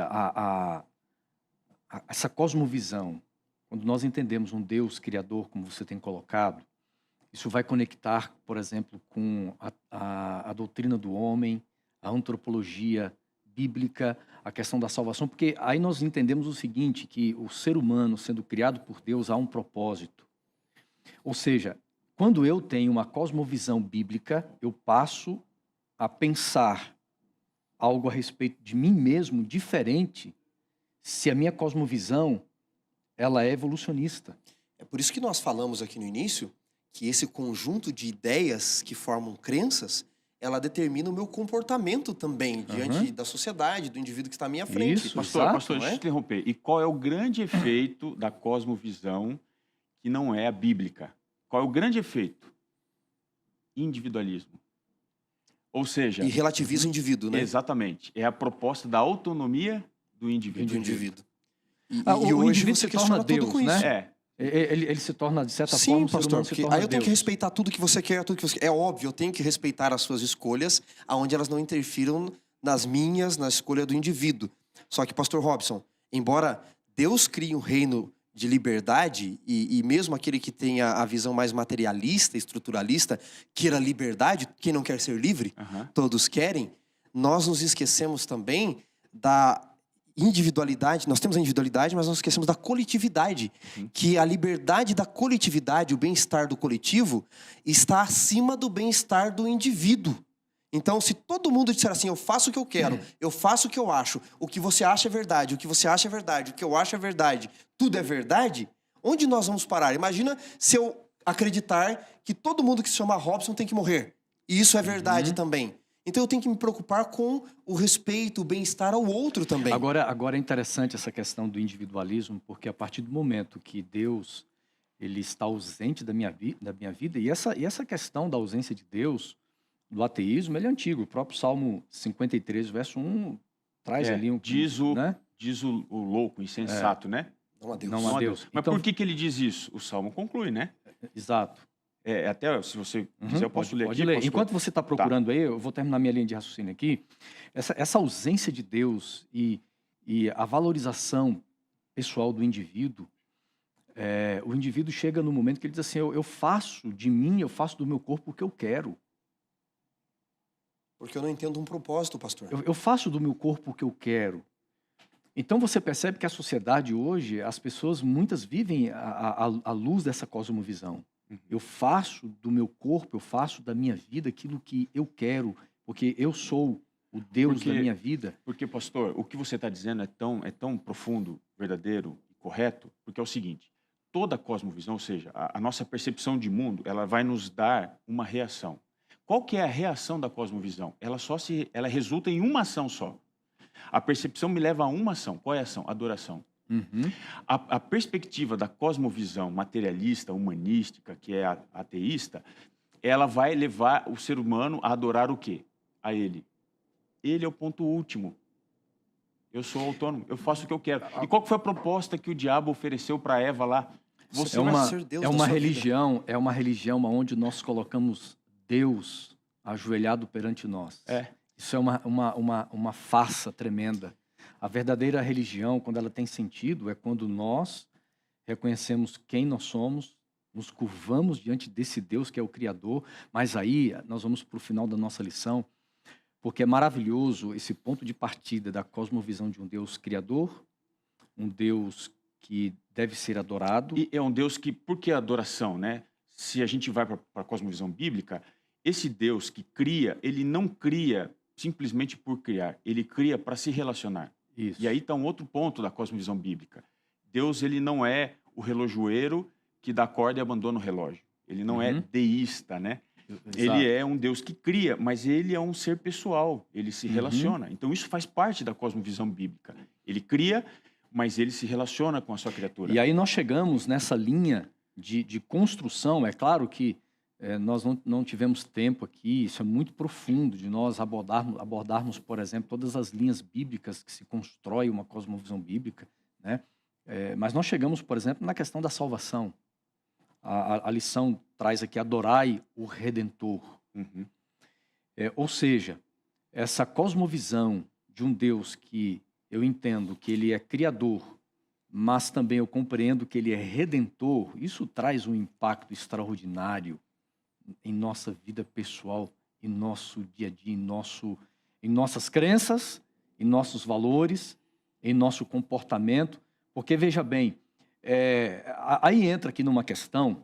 essa cosmovisão, quando nós entendemos um Deus criador, como você tem colocado, isso vai conectar, por exemplo, com a doutrina do homem, a antropologia bíblica, a questão da salvação, porque aí nós entendemos o seguinte, que o ser humano, sendo criado por Deus, há um propósito. Ou seja, quando eu tenho uma cosmovisão bíblica, eu passo a pensar algo a respeito de mim mesmo diferente se a minha cosmovisão ela é evolucionista. É por isso que nós falamos aqui no início que esse conjunto de ideias que formam crenças ela determina o meu comportamento também diante da sociedade, do indivíduo que está à minha frente. Isso, Pastor, exato, pastor, não deixa é? eu te interromper. E qual é o grande efeito da cosmovisão que não é a bíblica? Qual é o grande efeito? Individualismo. Ou seja, E relativiza o indivíduo, né? exatamente, é a proposta da autonomia do indivíduo. Do indivíduo. E, O e hoje indivíduo você se torna questiona tudo Deus, com né? isso. É, Ele se torna, de certa Sim, forma, o ser pastor, humano se porque torna aí eu tenho que Deus. respeitar tudo que você quer, tudo que você quer. É óbvio, eu tenho que respeitar as suas escolhas, aonde elas não interfiram nas minhas, na escolha do indivíduo. Só que, pastor Robson, embora Deus crie um reino de liberdade, e mesmo aquele que tenha a visão mais materialista, estruturalista, queira liberdade, quem não quer ser livre, todos querem, nós nos esquecemos também da individualidade. Nós temos a individualidade, mas nós esquecemos da coletividade, que a liberdade da coletividade, o bem-estar do coletivo, está acima do bem-estar do indivíduo. Então, se todo mundo disser assim, eu faço o que eu quero, eu faço o que eu acho, o que você acha é verdade, o que você acha é verdade, o que eu acho é verdade, tudo é verdade, onde nós vamos parar? Imagina se eu acreditar que todo mundo que se chama Robson tem que morrer. E isso é verdade também. Então eu tenho que me preocupar com o respeito, o bem-estar ao outro também. Agora é interessante essa questão do individualismo, porque a partir do momento que Deus ele está ausente da minha vida, e essa questão da ausência de Deus, do ateísmo, ele é antigo. O próprio Salmo 53, verso 1, traz ali um... diz o louco, o insensato, né? Não a Deus. Não a Deus. Mas Então, por que ele diz isso? O Salmo conclui, né? exato. Até se você quiser, eu posso ler Pode aqui. ler. Pastor. Enquanto você está procurando aí, eu vou terminar minha linha de raciocínio aqui. Essa ausência de Deus e a valorização pessoal do indivíduo, o indivíduo chega no momento que ele diz assim, eu faço de mim, eu faço do meu corpo o que eu quero. Porque eu não entendo um propósito, pastor. Eu faço do meu corpo o que eu quero. Então você percebe que a sociedade hoje, as pessoas muitas vivem à luz dessa cosmovisão. Eu faço do meu corpo, eu faço da minha vida aquilo que eu quero, porque eu sou o Deus da minha vida. Porque, pastor, o que você está dizendo é tão profundo, verdadeiro e correto, porque é o seguinte, toda cosmovisão, ou seja, a nossa percepção de mundo, ela vai nos dar uma reação. Qual que é a reação da cosmovisão? Ela resulta em uma ação só. A percepção me leva a uma ação. Qual é a ação? Adoração. A perspectiva da cosmovisão materialista, humanística, que é ateísta, ela vai levar o ser humano a adorar o quê? A ele. Ele é o ponto último. Eu sou autônomo, eu faço o que eu quero. E qual que foi a proposta que o diabo ofereceu para Eva lá? Você vai ser Deus é uma religião onde nós colocamos Deus ajoelhado perante nós. Isso é uma farsa tremenda. A verdadeira religião, quando ela tem sentido, é quando nós reconhecemos quem nós somos, nos curvamos diante desse Deus que é o Criador, mas aí nós vamos para o final da nossa lição, porque é maravilhoso esse ponto de partida da cosmovisão de um Deus Criador, um Deus que deve ser adorado. E é um Deus que, por que a adoração, né? Se a gente vai para a cosmovisão bíblica, esse Deus que cria, ele não cria simplesmente por criar, ele cria para se relacionar. Isso. E aí está um outro ponto da cosmovisão bíblica. Deus, ele não é o relojoeiro que dá corda e abandona o relógio. Ele não é deísta, né? Exato. Ele é um Deus que cria, mas ele é um ser pessoal, ele se relaciona. Então isso faz parte da cosmovisão bíblica. Ele cria, mas ele se relaciona com a sua criatura. E aí nós chegamos nessa linha de construção. É claro que nós não tivemos tempo aqui, isso é muito profundo de nós abordarmos, por exemplo, todas as linhas bíblicas que se constrói uma cosmovisão bíblica, né? Mas nós chegamos, por exemplo, na questão da salvação. A lição traz aqui, adorai o Redentor. Ou seja, essa cosmovisão de um Deus que eu entendo que ele é criador, mas também eu compreendo que ele é redentor, isso traz um impacto extraordinário em nossa vida pessoal, em nosso dia a dia, em nossas crenças, em nossos valores, em nosso comportamento. Porque, veja bem, aí entra aqui numa questão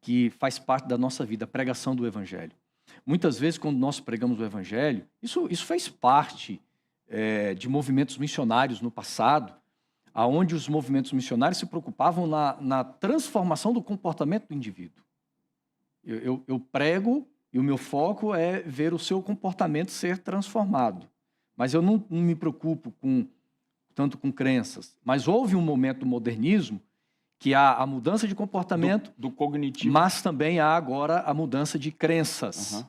que faz parte da nossa vida, a pregação do Evangelho. Muitas vezes, quando nós pregamos o Evangelho, isso fez parte de movimentos missionários no passado, onde os movimentos missionários se preocupavam na transformação do comportamento do indivíduo. Eu prego e o meu foco é ver o seu comportamento ser transformado. Mas eu não me preocupo tanto com crenças. Mas houve um momento do modernismo que há a mudança de comportamento, do cognitivo. mas também há agora a mudança de crenças.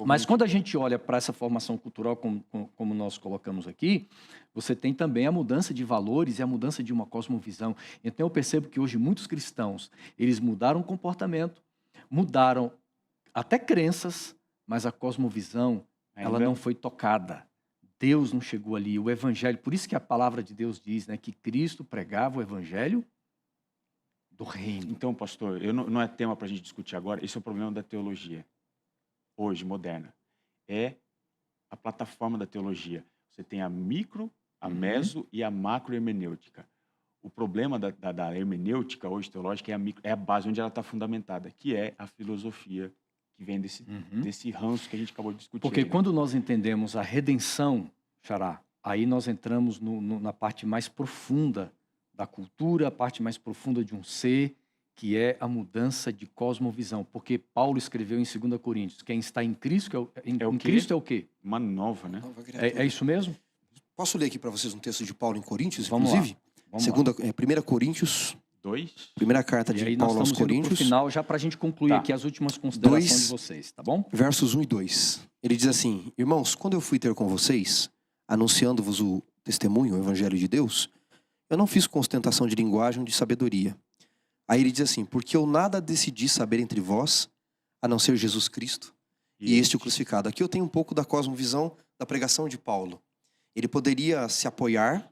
Mas quando a gente olha para essa formação cultural, como nós colocamos aqui, você tem também a mudança de valores e a mudança de uma cosmovisão. Então eu percebo que hoje muitos cristãos, eles mudaram o comportamento, mudaram até crenças, mas a cosmovisão, ela não foi tocada. Deus não chegou ali, o evangelho, por isso que a palavra de Deus diz, né, que Cristo pregava o evangelho do reino. Então, pastor, não é tema para a gente discutir agora, esse é o problema da teologia, hoje, moderna. É a plataforma da teologia. Você tem a micro, a meso e a macro hermenêutica. O problema da hermenêutica hoje teológica é a base onde ela está fundamentada, que é a filosofia que vem desse ranço que a gente acabou de discutir. Porque quando nós entendemos a redenção, Xará, aí nós entramos na parte mais profunda da cultura, a parte mais profunda de um ser, que é a mudança de cosmovisão. Porque Paulo escreveu em 2 Coríntios, quem está em Cristo, Cristo é o quê? Uma nova, né? É isso mesmo? Posso ler aqui para vocês um texto de Paulo em Coríntios, Vamos inclusive? lá. 1 Coríntios 2. Primeira carta E de aí Paulo nós aos estamos indo Coríntios, pro final, já para a gente concluir aqui as últimas considerações de vocês, tá bom? versos 1 e 2. Ele diz assim: Irmãos, quando eu fui ter com vocês, anunciando-vos o testemunho, o evangelho de Deus, eu não fiz com ostentação de linguagem ou de sabedoria. Aí ele diz assim: porque eu nada decidi saber entre vós, a não ser Jesus Cristo e este o crucificado. Aqui eu tenho um pouco da cosmovisão da pregação de Paulo. Ele poderia se apoiar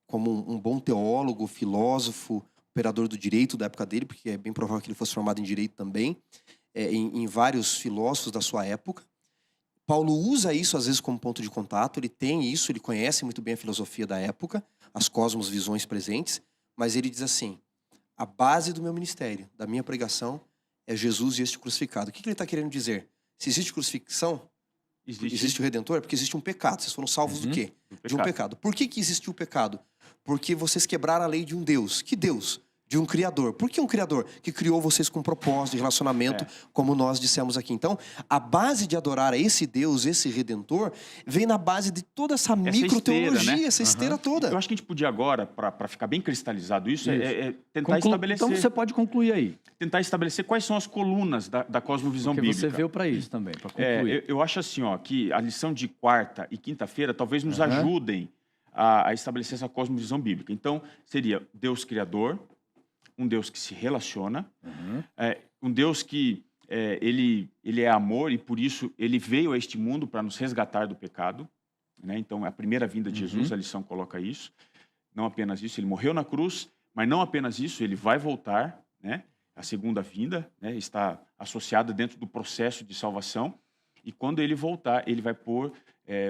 como um bom teólogo, filósofo, operador do direito da época dele, porque é bem provável que ele fosse formado em direito também, em vários filósofos da sua época. Paulo usa isso às vezes como ponto de contato, ele tem isso, ele conhece muito bem a filosofia da época, as cosmosvisões presentes, mas ele diz assim: a base do meu ministério, da minha pregação, é Jesus e este crucificado. O que ele está querendo dizer? Se existe crucifixão, existe o Redentor, porque existe um pecado. Vocês foram salvos do quê? De um pecado. Por que existiu o pecado? Porque vocês quebraram a lei de um Deus. Que Deus? De um Criador. Por que um Criador? Que criou vocês com um propósito de relacionamento, como nós dissemos aqui. Então, a base de adorar a esse Deus, esse Redentor, vem na base de toda essa microteologia, né? Essa esteira toda. Eu acho que a gente podia agora, para ficar bem cristalizado isso, tentar estabelecer... Então você pode concluir aí. Tentar estabelecer quais são as colunas da cosmovisão Porque bíblica. você veio para isso também, para concluir. Eu acho assim, ó, que a lição de quarta e quinta-feira talvez nos ajudem a estabelecer essa cosmovisão bíblica. Então, seria Deus Criador, um Deus que se relaciona, um Deus que ele é amor e por isso ele veio a este mundo para nos resgatar do pecado, né? Então, a primeira vinda de Jesus, a lição coloca isso. Não apenas isso, ele morreu na cruz, mas não apenas isso, ele vai voltar, né? A segunda vinda, né, está associada dentro do processo de salvação. E quando ele voltar, ele vai pôr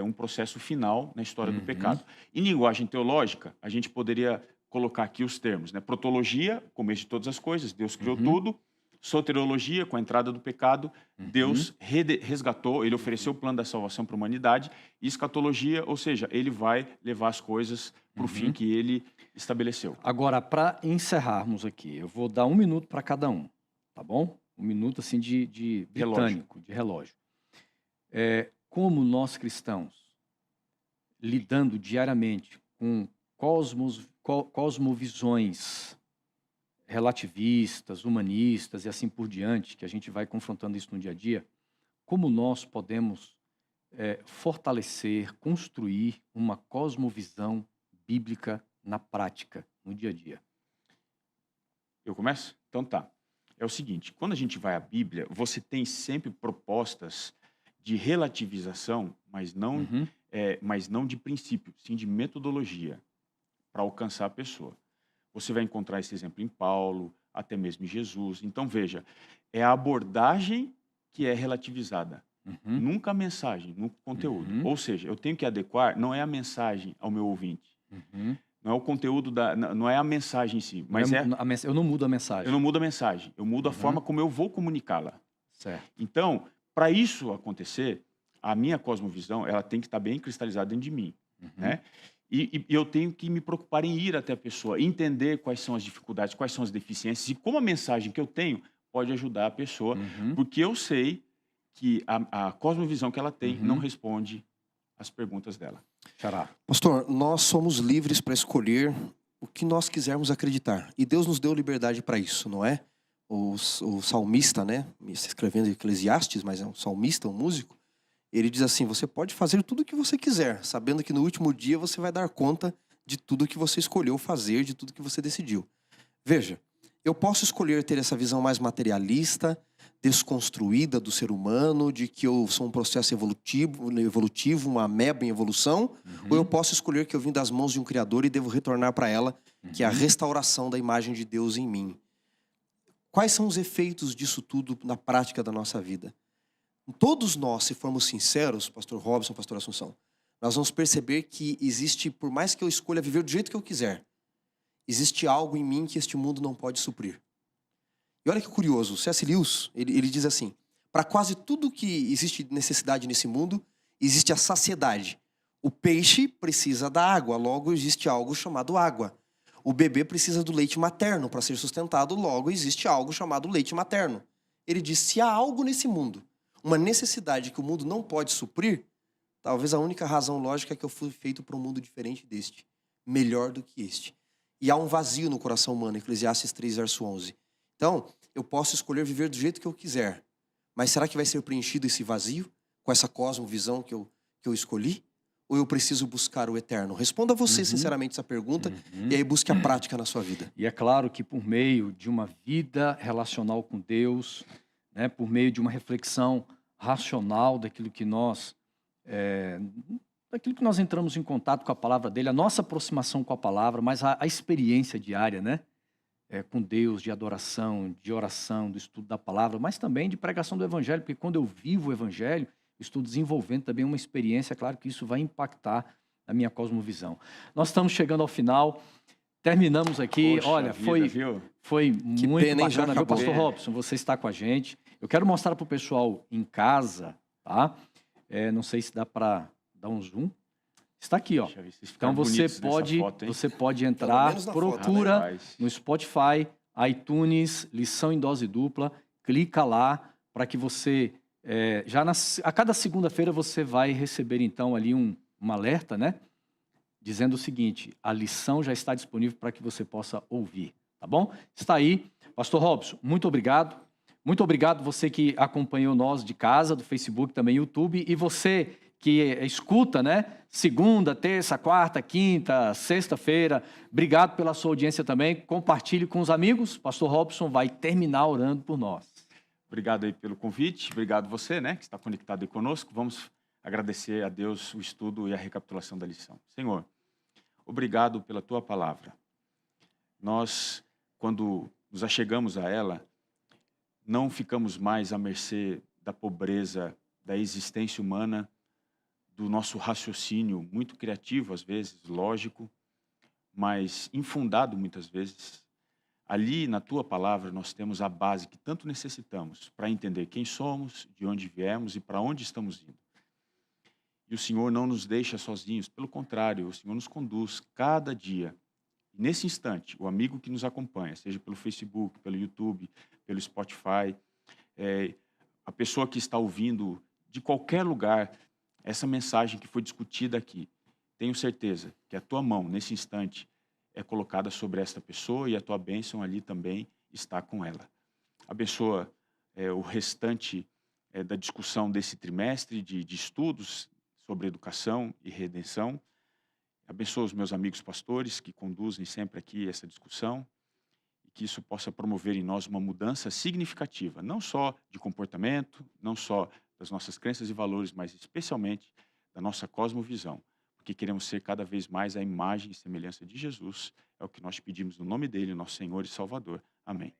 um processo final na história do pecado. Em linguagem teológica, a gente poderia colocar aqui os termos, né? Protologia, começo de todas as coisas, Deus criou tudo. Soteriologia, com a entrada do pecado, Deus resgatou, ele ofereceu o plano da salvação para a humanidade. E escatologia, ou seja, ele vai levar as coisas para o fim que ele estabeleceu. Agora, para encerrarmos aqui, eu vou dar 1 minuto para cada um, tá bom? 1 minuto assim de britânico, de relógio. Como nós cristãos, lidando diariamente com cosmovisões relativistas, humanistas e assim por diante, que a gente vai confrontando isso no dia a dia, como nós podemos fortalecer, construir uma cosmovisão bíblica na prática, no dia a dia? Eu começo? Então tá. É o seguinte, quando a gente vai à Bíblia, você tem sempre propostas de relativização, mas não de princípio, sim de metodologia para alcançar a pessoa. Você vai encontrar esse exemplo em Paulo, até mesmo em Jesus. Então, veja, é a abordagem que é relativizada. Nunca a mensagem, nunca o conteúdo. Ou seja, eu tenho que adequar, não é a mensagem ao meu ouvinte. Não é o conteúdo, não é a mensagem em si. Mas eu não mudo a mensagem. Eu não mudo a mensagem, eu mudo a forma como eu vou comunicá-la. Certo. Então, para isso acontecer, a minha cosmovisão ela tem que estar bem cristalizada dentro de mim. Né? E eu tenho que me preocupar em ir até a pessoa, entender quais são as dificuldades, quais são as deficiências e como a mensagem que eu tenho pode ajudar a pessoa, porque eu sei que a cosmovisão que ela tem não responde às perguntas dela. Xará. Pastor, nós somos livres para escolher o que nós quisermos acreditar. E Deus nos deu liberdade para isso, não é? O salmista, né? Está escrevendo Eclesiastes, mas é um salmista, um músico. Ele diz assim, você pode fazer tudo o que você quiser, sabendo que no último dia você vai dar conta de tudo que você escolheu fazer, de tudo que você decidiu. Veja, eu posso escolher ter essa visão mais materialista, desconstruída do ser humano, de que eu sou um processo evolutivo, uma ameba em evolução, ou eu posso escolher que eu vim das mãos de um Criador e devo retornar para ela, que é a restauração da imagem de Deus em mim. Quais são os efeitos disso tudo na prática da nossa vida? Todos nós, se formos sinceros, pastor Robson, pastor Assunção, nós vamos perceber que existe, por mais que eu escolha viver do jeito que eu quiser, existe algo em mim que este mundo não pode suprir. E olha que curioso, C.S. Lewis, ele diz assim, para quase tudo que existe necessidade nesse mundo, existe a saciedade. O peixe precisa da água, logo existe algo chamado água. O bebê precisa do leite materno para ser sustentado, logo existe algo chamado leite materno. Ele diz, se há algo nesse mundo, uma necessidade que o mundo não pode suprir, talvez a única razão lógica é que eu fui feito para um mundo diferente deste, melhor do que este. E há um vazio no coração humano, Eclesiastes 3, verso 11. Então, eu posso escolher viver do jeito que eu quiser, mas será que vai ser preenchido esse vazio com essa cosmovisão que eu escolhi? Ou eu preciso buscar o eterno? Responda você sinceramente essa pergunta e aí busque a prática na sua vida. E é claro que por meio de uma vida relacional com Deus, né, por meio de uma reflexão racional daquilo que nós entramos em contato com a palavra dele, a nossa aproximação com a palavra, mas a experiência diária, né? Com Deus, de adoração, de oração, do estudo da palavra, mas também de pregação do evangelho, porque quando eu vivo o evangelho, eu estou desenvolvendo também uma experiência, claro que isso vai impactar a minha cosmovisão. Nós estamos chegando ao final, terminamos aqui. Poxa olha, vida, foi Que muito pena, hein? Já bacana, viu, acabou. pastor Robson? Você está com a gente. Eu quero mostrar para o pessoal em casa, tá? Não sei se dá para dar um zoom. Está aqui, ó. Deixa eu ver se vocês Então ficaram bonitos nessa foto, hein? você pode Pelo entrar, menos na foto, procura né? no Spotify, iTunes, Lição em Dose Dupla, clica lá para que você, a cada segunda-feira você vai receber então ali um alerta, né? Dizendo o seguinte, a lição já está disponível para que você possa ouvir, tá bom? Está aí. Pastor Robson, muito obrigado. Muito obrigado você que acompanhou nós de casa, do Facebook, também YouTube, e você que escuta, né? Segunda, terça, quarta, quinta, sexta-feira. Obrigado pela sua audiência também. Compartilhe com os amigos. Pastor Robson vai terminar orando por nós. Obrigado aí pelo convite. Obrigado você, né, que está conectado aí conosco. Vamos agradecer a Deus o estudo e a recapitulação da lição. Senhor, obrigado pela tua palavra. Nós, quando nos achegamos a ela, não ficamos mais à mercê da pobreza da existência humana, do nosso raciocínio muito criativo, às vezes, lógico, mas infundado muitas vezes. Ali, na tua palavra, nós temos a base que tanto necessitamos para entender quem somos, de onde viemos e para onde estamos indo. E o Senhor não nos deixa sozinhos, pelo contrário, o Senhor nos conduz cada dia. E nesse instante, o amigo que nos acompanha, seja pelo Facebook, pelo YouTube, pelo Spotify, a pessoa que está ouvindo de qualquer lugar essa mensagem que foi discutida aqui, tenho certeza que a tua mão, nesse instante, é colocada sobre esta pessoa e a tua bênção ali também está com ela. Abençoa o restante da discussão desse trimestre de estudos sobre educação e redenção. Abençoa os meus amigos pastores que conduzem sempre aqui essa discussão e que isso possa promover em nós uma mudança significativa, não só de comportamento, não só das nossas crenças e valores, mas especialmente da nossa cosmovisão, porque queremos ser cada vez mais a imagem e semelhança de Jesus. É o que nós pedimos no nome dele, nosso Senhor e Salvador. Amém.